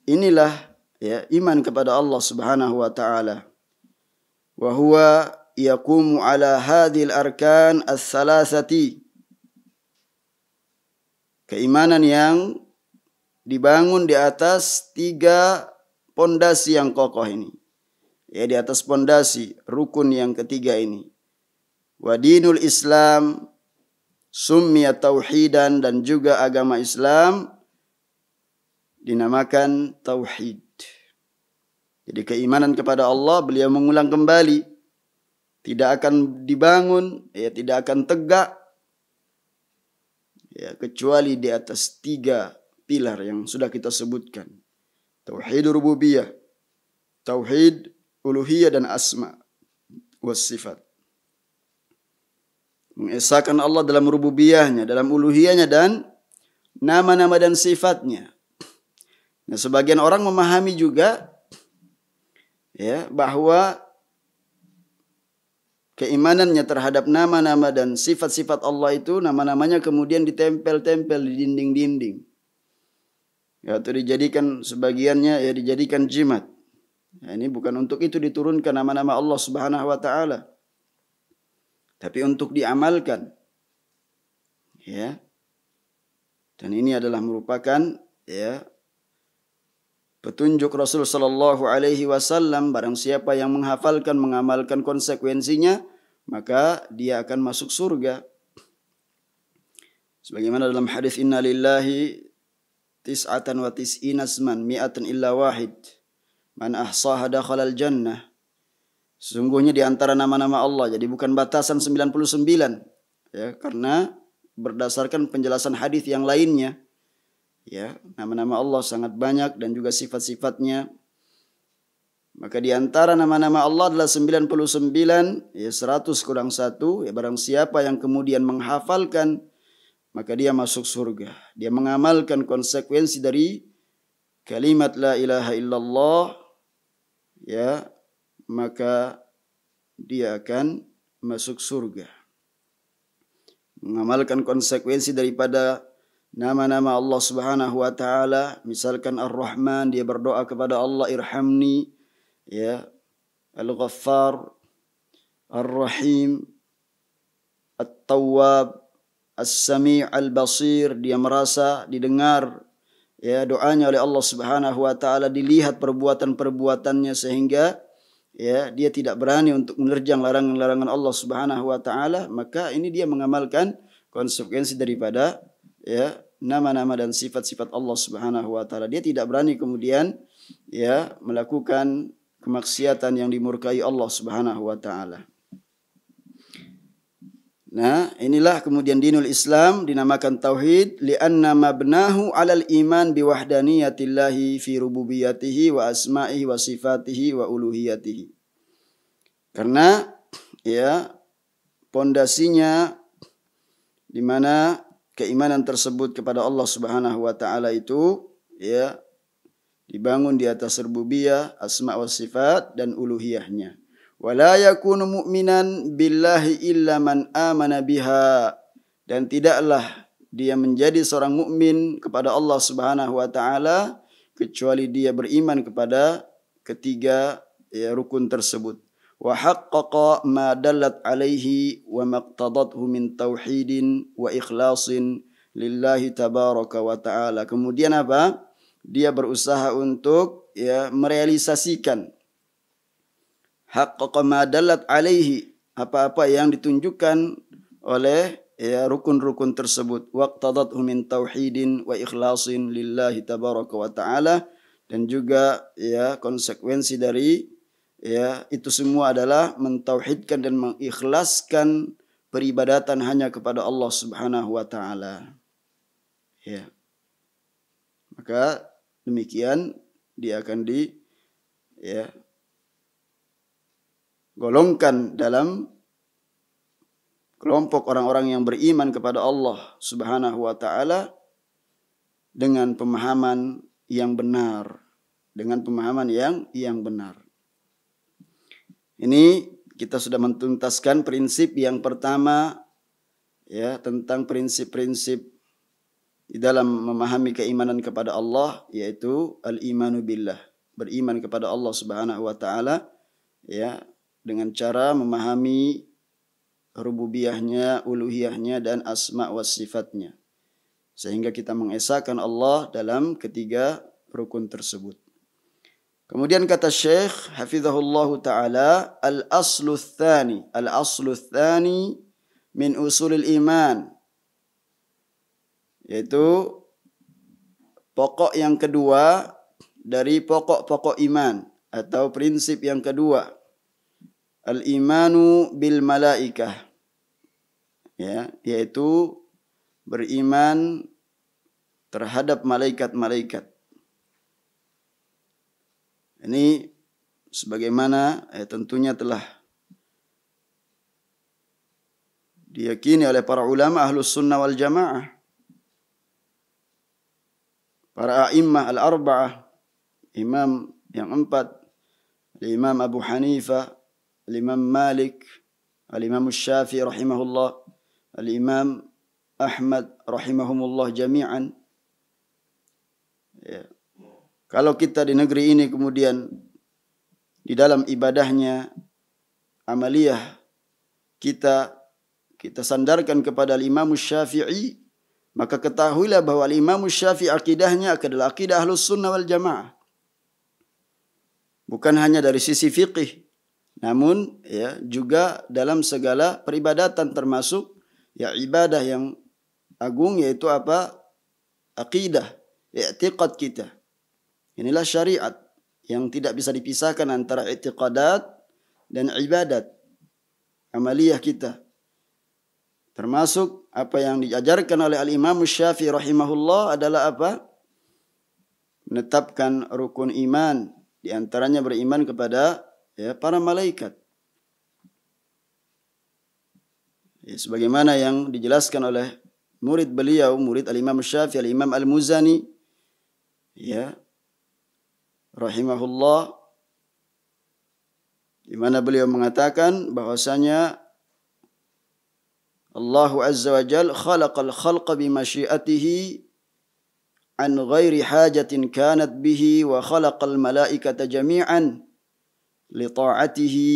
inilah ya iman kepada Allah Subhanahu wa taala. Wa huwa yaqumu ala hadhil arkan ats-tsalatsati, keimanan yang dibangun di atas 3 pondasi yang kokoh ini. Ya, di atas pondasi rukun yang ketiga ini. Wa dinul Islam summiya tauhidan, dan juga agama Islam dinamakan tauhid. Jadi keimanan kepada Allah beliau mengulang kembali, tidak akan dibangun, ya tidak akan tegak ya kecuali di atas 3 pilar yang sudah kita sebutkan. Tauhid rububiyah, tauhid uluhiyah, dan asma was sifat. Mengesahkan Allah dalam rububiyahnya, dalam uluhiyahnya, dan nama-nama dan sifatnya. Nah, sebagian orang memahami juga ya bahwa keimanannya terhadap nama-nama dan sifat-sifat Allah itu, nama-namanya kemudian ditempel-tempel di dinding-dinding. Ya, atau dijadikan sebagiannya ya dijadikan jimat. Ya, ini bukan untuk itu diturunkan nama-nama Allah Subhanahu wa taala, tapi untuk diamalkan. Ya. Dan ini adalah merupakan ya petunjuk Rasul sallallahu alaihi wasallam, barang siapa yang menghafalkan, mengamalkan konsekuensinya, maka dia akan masuk surga. Sebagaimana dalam hadis inna lillahi tis'atan wa tis'ina asman mi'atan illa wahid man ahsaha dakhalal jannah. Sesungguhnya di antara nama-nama Allah, jadi bukan batasan 99 ya, karena berdasarkan penjelasan hadis yang lainnya ya, nama-nama Allah sangat banyak dan juga sifat-sifatnya. Maka di antara nama-nama Allah adalah 99 ya, 100 kurang 1 ya, barang siapa yang kemudian menghafalkan maka dia masuk surga. Dia mengamalkan konsekuensi dari kalimat la ilaha illallah ya, maka dia akan masuk surga. Mengamalkan konsekuensi daripada nama-nama Allah Subhanahu wa taala, misalkan Ar-Rahman, dia berdoa kepada Allah irhamni ya, Al-Ghaffar, Ar-Rahim, At-Tawwab, As-Sami' Al-Basir, dia merasa didengar ya doanya oleh Allah Subhanahu wa taala, dilihat perbuatan-perbuatannya sehingga ya dia tidak berani untuk menerjang larangan-larangan Allah Subhanahu wa taala, maka ini dia mengamalkan konsekuensi daripada ya nama-nama dan sifat-sifat Allah Subhanahu wa taala. Dia tidak berani kemudian ya melakukan kemaksiatan yang dimurkai Allah Subhanahu wa taala. Nah, inilah kemudian dinul Islam dinamakan tauhid li'anna mabnahu 'alal iman biwahdaniyatillahi fi rububiyatihi wa asma'ihi wa sifatihi wa uluhiyatihi. Karena ya pondasinya di mana keimanan tersebut kepada Allah Subhanahu wa taala itu ya dibangun di atas rububiyah, asma wa sifat dan uluhiyahnya. Wala yakunu mu'minan billahi illa man amana biha, dan tidaklah dia menjadi seorang mukmin kepada Allah Subhanahu wa taala kecuali dia beriman kepada ketiga ya, rukun tersebut. Wa haqqaqa ma dallat alaihi wa maqtadathu min tauhidin wa ikhlasin lillahi tabaraka wa taala. Kemudian apa? Dia berusaha untuk ya merealisasikan haqqaqa ma dallat alaihi, apa-apa yang ditunjukkan oleh ya rukun-rukun tersebut, waqtadathu min tauhidin wa ikhlasin lillahi tabaraka wa taala, dan juga ya konsekuensi dari ya itu semua adalah mentauhidkan dan mengikhlaskan peribadatan hanya kepada Allah Subhanahu wa taala. Ya. Maka demikian dia akan ya golongkan dalam kelompok orang-orang yang beriman kepada Allah Subhanahu wa taala dengan pemahaman yang benar, dengan pemahaman yang benar. Ini kita sudah mentuntaskan prinsip yang pertama ya tentang prinsip-prinsip di dalam memahami keimanan kepada Allah, yaitu al-imanu billah, beriman kepada Allah Subhanahu wa taala ya dengan cara memahami rububiyahnya, uluhiyahnya dan asma wa sifatnya, sehingga kita mengesahkan Allah dalam ketiga rukun tersebut. Kemudian kata Syekh hafizahullahu taala, al-aslu tsani min usulil iman, yaitu pokok yang kedua dari pokok-pokok iman atau prinsip yang kedua, al-imanu bil malaikah, ya, yaitu beriman terhadap malaikat-malaikat. Ini sebagaimana tentunya telah diyakini oleh para ulama ahlus sunnah wal jamaah, para a'immah al-arba'ah, imam yang empat, al-imam Abu Hanifah, al-imam Malik, al-imam Syafi'i rahimahullah, al-imam Ahmad rahimahumullah jami'an. Ya. Kalau kita di negeri ini kemudian di dalam ibadahnya, amaliyah kita sandarkan kepada al-imam Syafi'i, maka ketahuilah bahwa al-imam Syafi'i akidahnya adalah akidah ahlus sunnah wal jamaah. Bukan hanya dari sisi fiqih, namun ya juga dalam segala peribadatan, termasuk ya ibadah yang agung, yaitu apa? Akidah, i'tiqad kita. Inilah syariat yang tidak bisa dipisahkan antara i'tiqadat dan ibadat, amaliyah kita. Termasuk apa yang diajarkan oleh al-imam Syafi'i rahimahullah adalah apa? Menetapkan rukun iman, di antaranya beriman kepada ya para malaikat. Ya, sebagaimana yang dijelaskan oleh murid beliau, murid al-imam Syafi'i, al-imam al-Muzani, ya, rahimahullah, di mana beliau mengatakan bahwasanya Allah Azza wa Jalla khalaqal khalqa bi masyiatihi an ghairi hajatin kanat bihi wa khalaqal malaikata jami'an li ta'atihi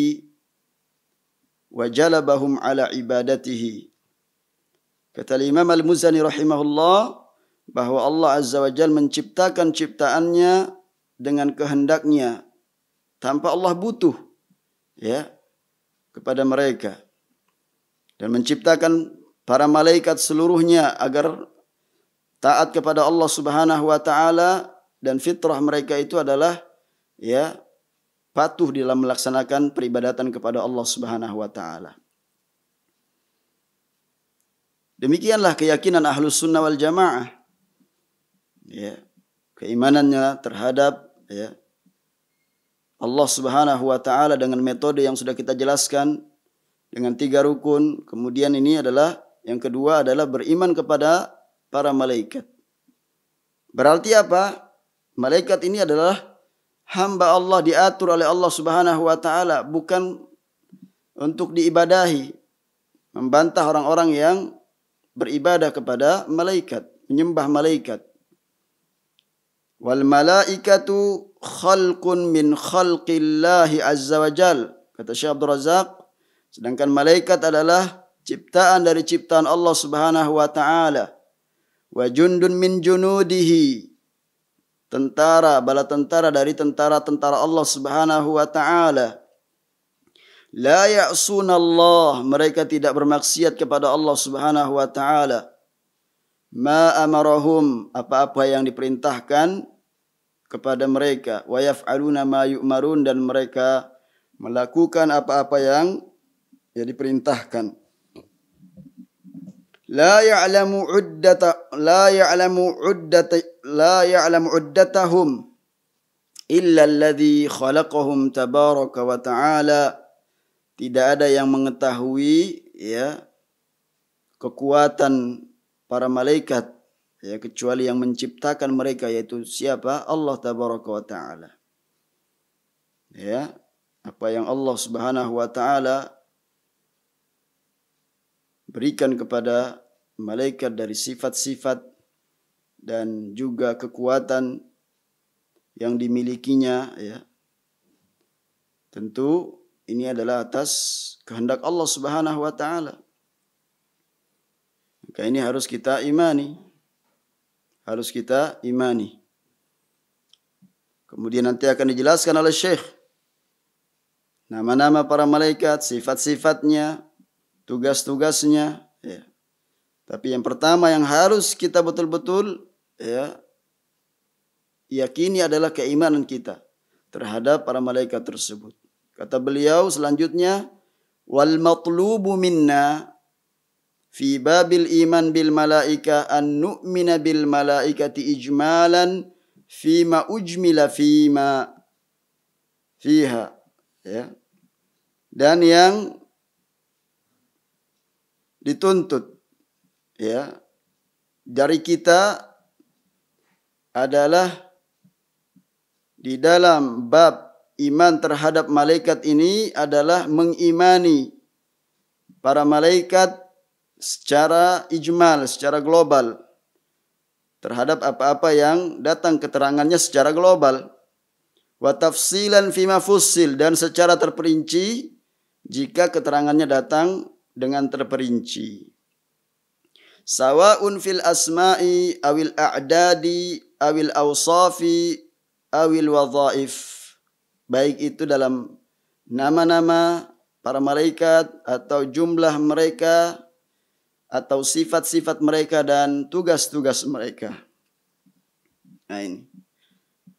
wa jalabahum ala ibadatihi. Kata Imam Al-Muzani rahimahullah bahwa Allah Azza wa Jalla menciptakan ciptaannya dengan kehendaknya tanpa Allah butuh ya kepada mereka, dan menciptakan para malaikat seluruhnya agar taat kepada Allah Subhanahu wa taala, dan fitrah mereka itu adalah ya patuh dalam melaksanakan peribadatan kepada Allah Subhanahu wa taala. Demikianlah keyakinan Ahlus Sunnah wal Jamaah. Ya, keimanannya terhadap ya Allah Subhanahu wa taala dengan metode yang sudah kita jelaskan dengan 3 rukun. Kemudian ini adalah yang kedua adalah beriman kepada para malaikat. Berarti apa? Malaikat ini adalah hamba Allah, diatur oleh Allah Subhanahu wa taala, bukan untuk diibadahi. Membantah orang-orang yang beribadah kepada malaikat, menyembah malaikat. Wal malaikatu khalqun min khalqillahi azza wa jal. Kata Syekh Abdul Razak, sedangkan malaikat adalah ciptaan dari ciptaan Allah Subhanahu wa taala. Wa jundun min junudihi, tentara, bala tentara dari tentara-tentara Allah Subhanahu wa taala. La ya'sunallah, mereka tidak bermaksiat kepada Allah Subhanahu wa taala. Ma amarahum, apa-apa yang diperintahkan kepada mereka. Wa yaf'aluna ma yu'marun, dan mereka melakukan apa-apa yang diperintahkan. La ya'lamu uddatahum illa alladhi khalaqahum tabaraka wa ta'ala. Tidak ada yang mengetahui ya kekuatan para malaikat ya kecuali yang menciptakan mereka, yaitu siapa? Allah tabaraka wa taala. Ya, apa yang Allah Subhanahu wa taala berikan kepada malaikat dari sifat-sifat dan juga kekuatan yang dimilikinya ya. Tentu ini adalah atas kehendak Allah Subhanahu wa taala. Maka ini harus kita imani. Harus kita imani. Kemudian nanti akan dijelaskan oleh Syekh nama-nama para malaikat, sifat-sifatnya, tugas-tugasnya ya. Tapi yang pertama yang harus kita betul-betul ya yakini adalah keimanan kita terhadap para malaikat tersebut. Kata beliau selanjutnya, wal matlubu minna fi babil iman bil malaika an nu'mina bil malaikati ijmalan fima ujmila fima fiha ya. Dan yang dituntut ya dari kita adalah di dalam bab iman terhadap malaikat ini adalah mengimani para malaikat secara ijmal, secara global, terhadap apa-apa yang datang keterangannya secara global. Wa tafsilan fima fussil, dan secara terperinci jika keterangannya datang dengan terperinci. Sawa'un fil asma'i awil a'dadi awil awsafi awil wadhaif, baik itu dalam nama-nama para malaikat atau jumlah mereka atau sifat-sifat mereka dan tugas-tugas mereka. Nah ini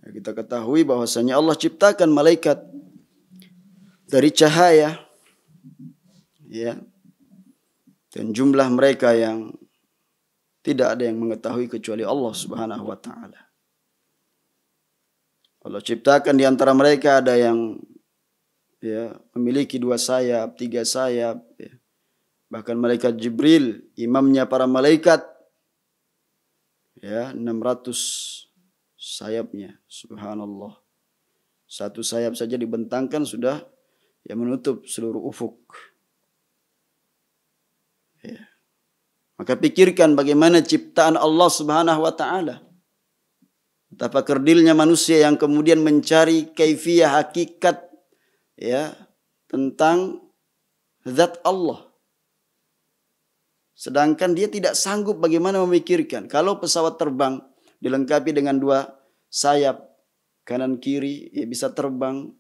kita ketahui bahwasanya Allah ciptakan malaikat dari cahaya ya, dan jumlah mereka yang tidak ada yang mengetahui kecuali Allah Subhanahu wa taala. Allah ciptakan di antara mereka ada yang ya memiliki 2 sayap, 3 sayap ya. Bahkan malaikat Jibril, imamnya para malaikat ya, 600 sayapnya, subhanallah. 1 sayap saja dibentangkan sudah ya menutup seluruh ufuk ya. Maka pikirkan bagaimana ciptaan Allah Subhanahu wa taala. Betapa kerdilnya manusia yang kemudian mencari kaifiyah, hakikat ya tentang zat Allah. Sedangkan dia tidak sanggup bagaimana memikirkan kalau pesawat terbang dilengkapi dengan 2 sayap kanan kiri ya bisa terbang.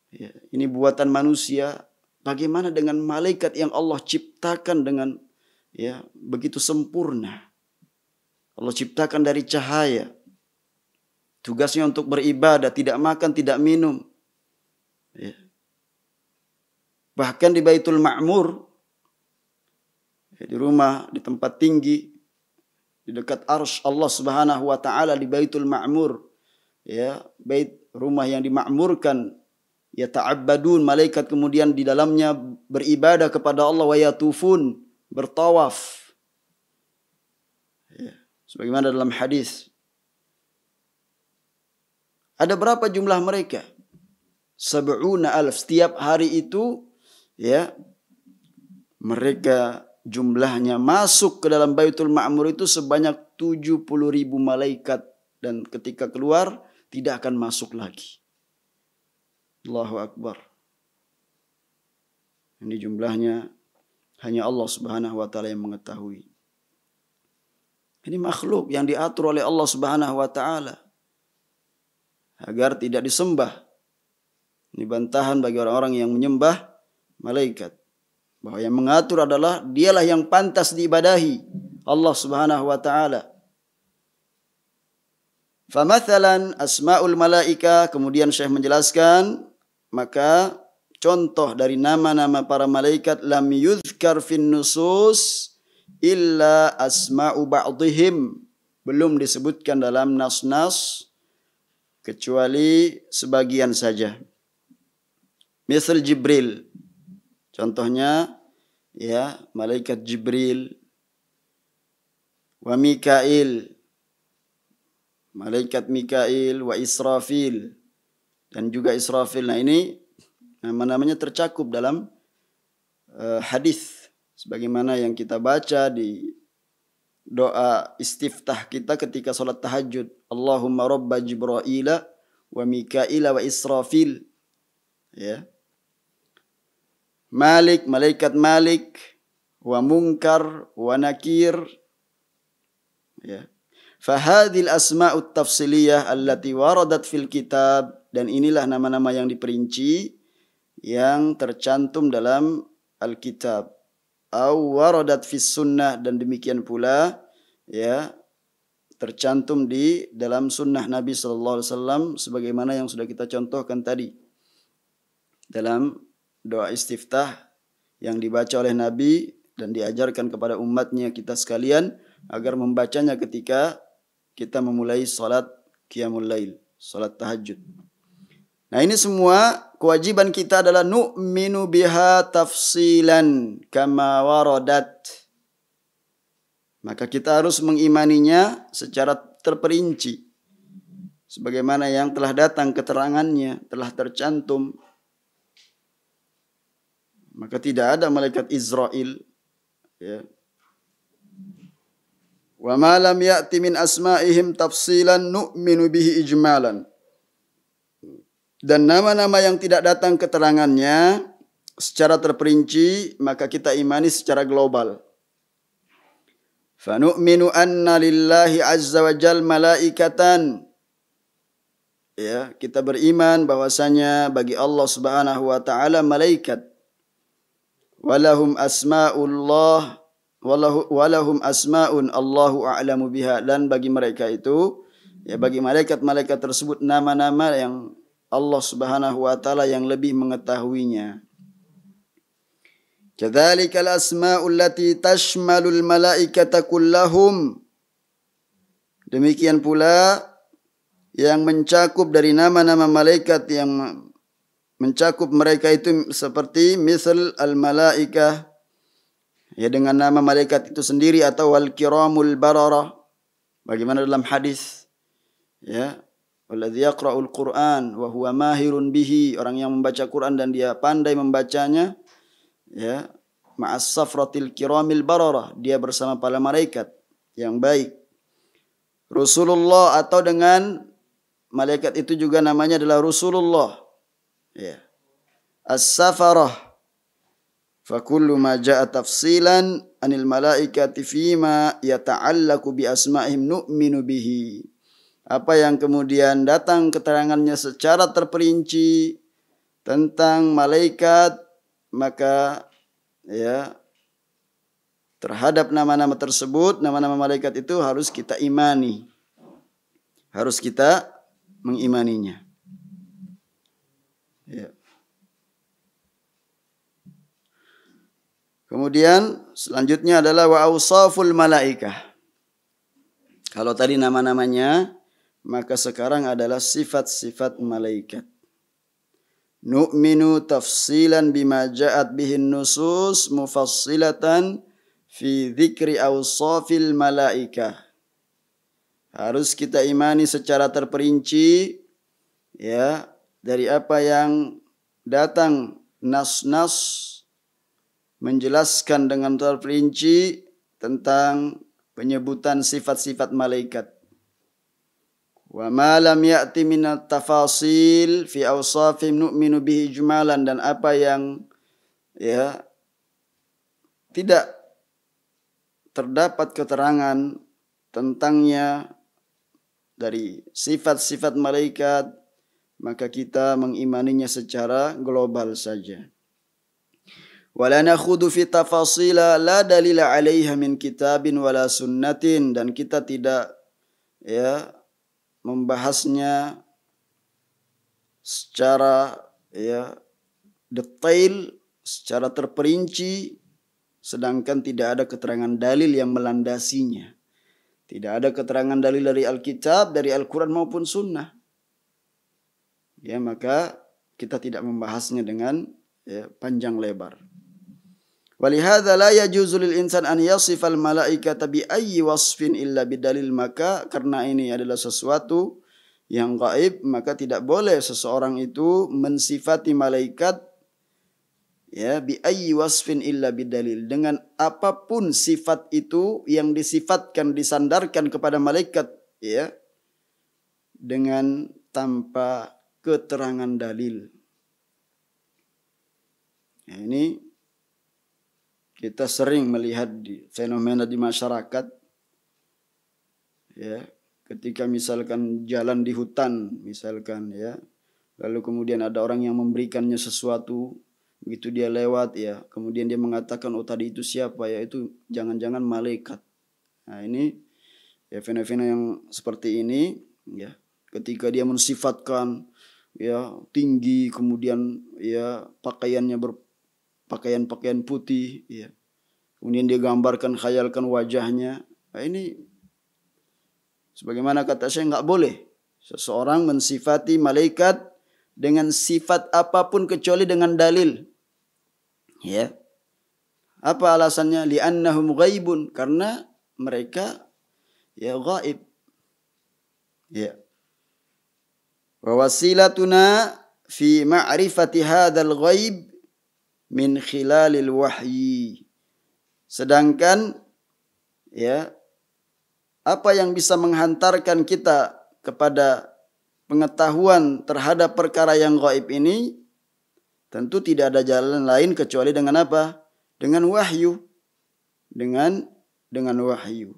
Ya, ini buatan manusia. Bagaimana dengan malaikat yang Allah ciptakan dengan ya begitu sempurna. Allah ciptakan dari cahaya. Tugasnya untuk beribadah, tidak makan, tidak minum. Ya. Bahkan di Baitul Ma'mur, di rumah, di tempat tinggi, di dekat arsy Allah Subhanahu wa taala, di Baitul Ma'mur, ya, bait rumah yang dimakmurkan, ya, ta'abbadun, malaikat kemudian di dalamnya beribadah kepada Allah, wa yatufun, bertawaf. Ya, sebagaimana dalam hadis. Ada berapa jumlah mereka? 70.000. Setiap hari itu, ya, mereka jumlahnya masuk ke dalam Baitul Ma'mur itu sebanyak 70.000 malaikat. Dan ketika keluar, tidak akan masuk lagi. Allahu Akbar. Ini jumlahnya hanya Allah Subhanahu wa taala yang mengetahui. Ini makhluk yang diatur oleh Allah Subhanahu wa taala agar tidak disembah. Ini bantahan bagi orang-orang yang menyembah malaikat. Bahwa yang mengatur adalah dialah yang pantas diibadahi, Allah Subhanahu wa taala. Famathalan asma'ul malaika, kemudian Syekh menjelaskan, maka contoh dari nama-nama para malaikat, lam yuzkar fin nusus illa asma'u ba'dihim, belum disebutkan dalam nas-nas kecuali sebagian saja. Misal Jibril, contohnya, ya, malaikat Jibril, wa Mikail, malaikat Mikail, wa Israfil, dan juga Israfil. Nah, ini nama-namanya tercakup dalam hadis sebagaimana yang kita baca di doa istiftah kita ketika salat tahajud. Allahumma rabba Jibraila wa Mikaila wa Israfil. Ya. Malik, malaikat Malik, wa Munkar, wa Nakir. Ya. Fahadhil asma'ut tafsiliyah allati waradat fil kitab, dan inilah nama-nama yang diperinci yang tercantum dalam Alkitab. Au waradat fis sunnah, dan demikian pula, ya, tercantum di dalam sunnah Nabi sallallahu alaihi wasallam sebagaimana yang sudah kita contohkan tadi dalam doa istiftah yang dibaca oleh Nabi dan diajarkan kepada umatnya kita sekalian agar membacanya ketika kita memulai salat qiyamul lail, salat tahajud. Nah, ini semua kewajiban kita adalah nu'minu biha tafsilan kama waradat. Maka kita harus mengimaninya secara terperinci sebagaimana yang telah datang keterangannya, telah tercantum. Maka tidak ada malaikat Israel, ya. Wa ma lam ya'ti min asma'ihim tafsilan nu'minu bihi ijmalan. Dan nama-nama yang tidak datang keterangannya secara terperinci, maka kita imani secara global. Fa nu'minu anna lillahi azza wa jal malaikatan. Ya, kita beriman bahwasanya bagi Allah Subhanahu wa taala malaikat. Walahum asma'ullah, walahum asma'un Allahu a'lamu biha, dan bagi mereka itu, ya, bagi malaikat-malaikat tersebut nama-nama yang Allah Subhanahu wa taala yang lebih mengetahuinya. Kadzalikal asma'ul lati tashmalul malaikata kullahum. Demikian pula yang mencakup dari nama-nama malaikat yang mencakup mereka itu seperti misal al-malaikah, ya, dengan nama malaikat itu sendiri, atau al-kiramul bararah bagaimana dalam hadis, ya, walladzi yaqra'ul Qur'an wa huwa mahirun bihi, orang yang membaca Quran dan dia pandai membacanya, ya, ma'as safratil kiramil bararah, dia bersama para malaikat yang baik. Rasulullah, atau dengan malaikat itu juga namanya adalah Rasulullah, ya. As-safarah, fa kullu ma jaa tafsilan anil malaikati fima yata'allaqu bi asma'ihim nu'minu bihi. Apa yang kemudian datang keterangannya secara terperinci tentang malaikat, maka, ya, terhadap nama-nama tersebut, nama-nama malaikat itu harus kita imani. Harus kita mengimaninya. Ya. Kemudian selanjutnya adalah wa awsaful malaikah. Kalau tadi nama-namanya, maka sekarang adalah sifat-sifat malaikat. Nu'minu tafsilan bima ja'at bihin nusus mufassilatan fi dzikri awsafil malaikah. Harus kita imani secara terperinci ya dari apa yang datang nas-nas menjelaskan dengan terperinci tentang penyebutan sifat-sifat malaikat. Wa ma lam ya'ti minat tafasil fi awsafim nu'minu bihi ijmalan, dan apa yang ya tidak terdapat keterangan tentangnya dari sifat-sifat malaikat, maka kita mengimaninya secara global saja. Wala nakhudu fi tafasila la dalila 'alaiha min kitabin wala sunnatin, dan kita tidak ya membahasnya secara ya detail, secara terperinci, sedangkan tidak ada keterangan dalil yang melandasinya. Tidak ada keterangan dalil dari Alkitab, dari Al-Quran maupun Sunnah. Ya, maka kita tidak membahasnya dengan ya, panjang lebar. Walihadza la yajuzu lil insan an yasifal malaikata bi ayyi wasfin illa bidalil, maka karena ini adalah sesuatu yang gaib, maka tidak boleh seseorang itu mensifati malaikat ya bi ayyi wasfin illa bidalil, dengan apapun sifat itu yang disifatkan, disandarkan kepada malaikat ya, dengan tanpa keterangan dalil. Ya, ini kita sering melihat di fenomena di masyarakat ya, ketika misalkan jalan di hutan misalkan ya, lalu kemudian ada orang yang memberikannya sesuatu, begitu dia lewat ya, kemudian dia mengatakan, oh tadi itu siapa ya, itu jangan-jangan malaikat. Nah ini ya, fenomena yang seperti ini ya, ketika dia mensifatkan ya tinggi, kemudian ya pakaiannya berpakaian putih ya, kemudian dia gambarkan, khayalkan wajahnya. Nah ini sebagaimana kata saya, nggak boleh seseorang mensifati malaikat dengan sifat apapun kecuali dengan dalil. Ya. Apa alasannya? Li'annahum ghaibun, karena mereka ya gaib. Ya. Wa wasilatuna fi ma'rifati hadzal ghaib min khilalil wahyi. Sedangkan ya apa yang bisa menghantarkan kita kepada pengetahuan terhadap perkara yang gaib ini, tentu tidak ada jalan lain kecuali dengan apa? Dengan wahyu. Dengan wahyu.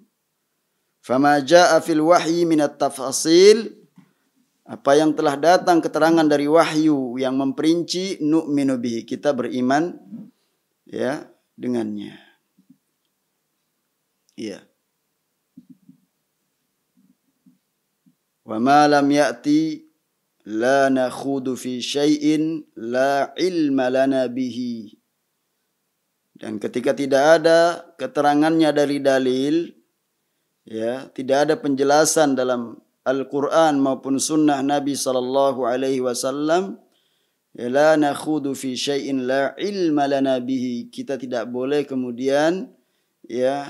Fama jaa fil wahyi minat tafasil, apa yang telah datang keterangan dari wahyu yang memperinci, nu'minu bihi, kita beriman ya dengannya. Iya. Wa ma lam ya'ti la nakhudu fi syai'in la ilma lana bihi. Dan ketika tidak ada keterangannya dari dalil, ya, tidak ada penjelasan dalam Al-Quran maupun Sunnah Nabi Sallallahu Alaihi Wasallam, ya, la nakhudu fi syai'in la ilma lana bihi. Kita tidak boleh kemudian ya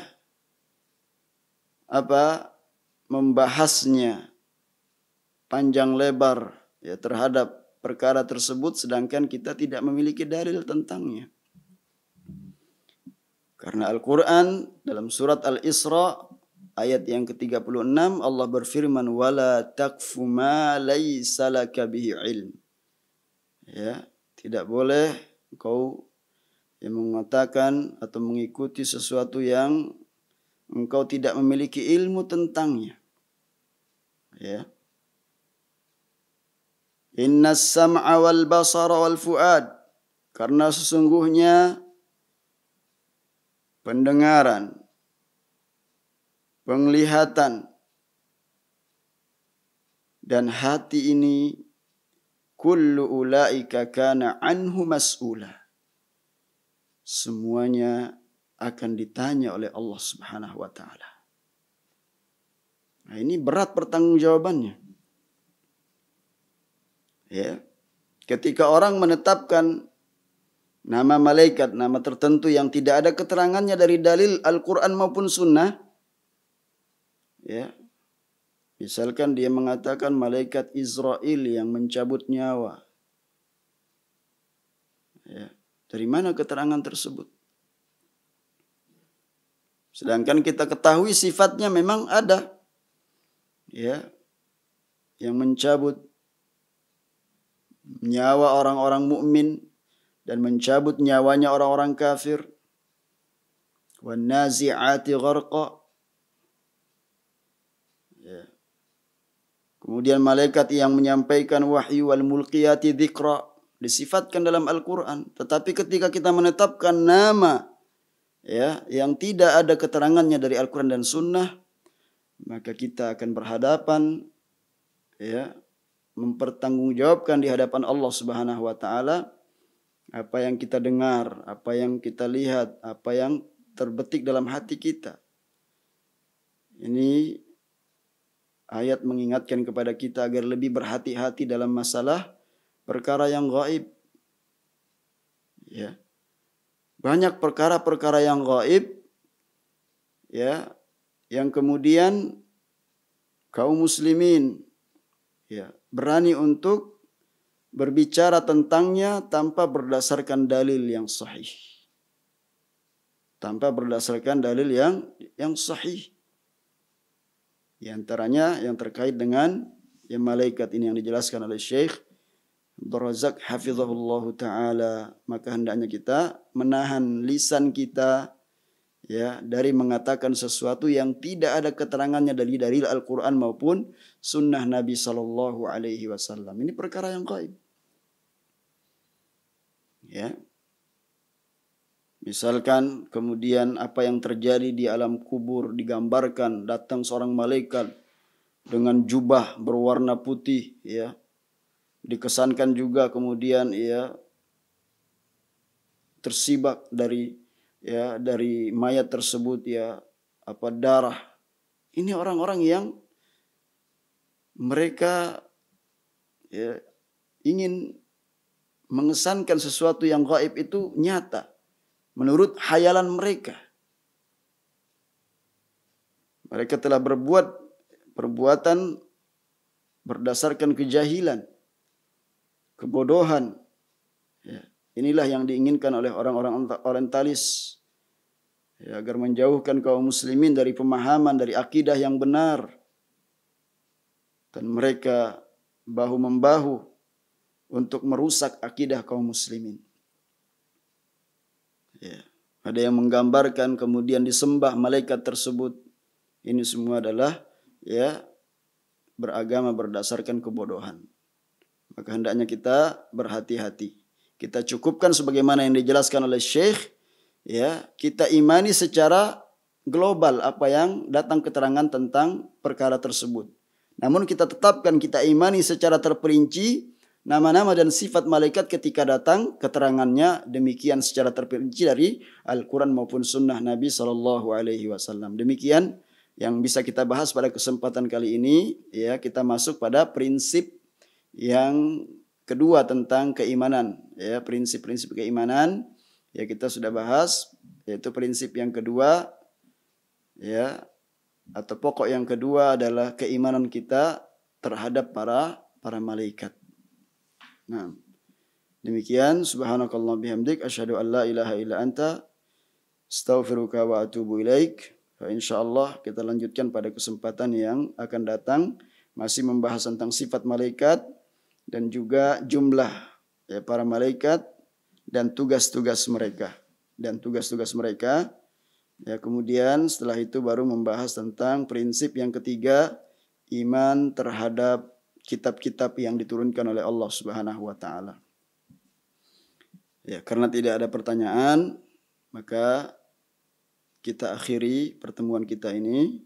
membahasnya panjang lebar ya terhadap perkara tersebut sedangkan kita tidak memiliki dalil tentangnya. Karena Al-Quran dalam surat Al-Isra ayat yang ke-36 Allah berfirman, wala taqfu ma laysa laka bihi ilm. Ya, tidak boleh engkau yang mengatakan atau mengikuti sesuatu yang engkau tidak memiliki ilmu tentangnya. Ya. Innas sam'a wal basara wal fuad, karena sesungguhnya pendengaran, penglihatan, dan hati ini kullu ulaika kana anhu mas'ula. Semuanya akan ditanya oleh Allah Subhanahu wa taala. Nah, ini berat pertanggungjawabannya. Ya. Ketika orang menetapkan nama malaikat, nama tertentu yang tidak ada keterangannya dari dalil Al-Quran maupun Sunnah, ya, misalkan dia mengatakan malaikat Israel yang mencabut nyawa, ya, dari mana keterangan tersebut? Sedangkan kita ketahui sifatnya memang ada, ya, yang mencabut nyawa orang-orang mukmin dan mencabut nyawanya orang-orang kafir. Wan nazi'ati gharqa. Ya. Kemudian malaikat yang menyampaikan wahyu wal mulqiyati dzikra disifatkan dalam Al-Qur'an. Tetapi ketika kita menetapkan nama, ya, yang tidak ada keterangannya dari Al-Qur'an dan Sunnah, maka kita akan berhadapan, ya, mempertanggungjawabkan di hadapan Allah Subhanahu wa taala apa yang kita dengar, apa yang kita lihat, apa yang terbetik dalam hati kita. Ini ayat mengingatkan kepada kita agar lebih berhati-hati dalam masalah perkara yang gaib. Ya. Banyak perkara-perkara yang gaib, ya, yang kemudian kaum muslimin, ya, berani untuk berbicara tentangnya tanpa berdasarkan dalil yang sahih. Tanpa berdasarkan dalil yang sahih. Di antaranya yang terkait dengan yang malaikat ini yang dijelaskan oleh Syekh Abdul Razak hafizahullah ta'ala. Maka hendaknya kita menahan lisan kita, ya, dari mengatakan sesuatu yang tidak ada keterangannya dari dalil Al-Quran maupun Sunnah Nabi Sallallahu Alaihi Wasallam. Ini perkara yang gaib. Ya. Misalkan kemudian apa yang terjadi di alam kubur digambarkan, datang seorang malaikat dengan jubah berwarna putih, ya, dikesankan juga kemudian, ya, tersibak dari, ya, dari mayat tersebut, ya, apa darah. Ini orang-orang yang mereka, ya, ingin mengesankan sesuatu yang gaib itu nyata menurut hayalan mereka. Mereka telah berbuat perbuatan berdasarkan kejahilan, kebodohan. Ya, inilah yang diinginkan oleh orang-orang orientalis, ya, agar menjauhkan kaum muslimin dari pemahaman, dari akidah yang benar. Dan mereka bahu-membahu untuk merusak akidah kaum muslimin. Ya. Ada yang menggambarkan kemudian disembah malaikat tersebut. Ini semua adalah, ya, beragama berdasarkan kebodohan. Maka hendaknya kita berhati-hati. Kita cukupkan sebagaimana yang dijelaskan oleh Syekh, ya, kita imani secara global apa yang datang keterangan tentang perkara tersebut. Namun kita tetapkan, kita imani secara terperinci nama-nama dan sifat malaikat ketika datang keterangannya demikian secara terperinci dari Al-Quran maupun Sunnah Nabi Sallallahu Alaihi Wasallam. Demikian yang bisa kita bahas pada kesempatan kali ini. Ya, kita masuk pada prinsip yang kedua tentang keimanan. Ya, prinsip-prinsip keimanan. Ya, kita sudah bahas, yaitu prinsip yang kedua, ya, atau pokok yang kedua adalah keimanan kita terhadap para malaikat. Nah, demikian subhanakallah bihamdik asyhadu an la ilaha illa anta astaghfiruka wa atubu ilaik. Insyaallah kita lanjutkan pada kesempatan yang akan datang, masih membahas tentang sifat malaikat dan juga jumlah, ya, para malaikat dan tugas-tugas mereka Ya, kemudian setelah itu baru membahas tentang prinsip yang ketiga, iman terhadap kitab-kitab yang diturunkan oleh Allah Subhanahu wa taala. Ya, karena tidak ada pertanyaan, maka kita akhiri pertemuan kita ini.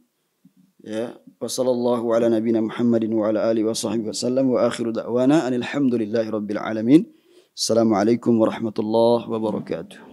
Ya, wassallallahu ala nabiyina Muhammadin wa ala alihi wa sahbihi wasallam wa akhiru da'wana alhamdulillahi rabbil alamin. Assalamualaikum warahmatullahi wabarakatuh.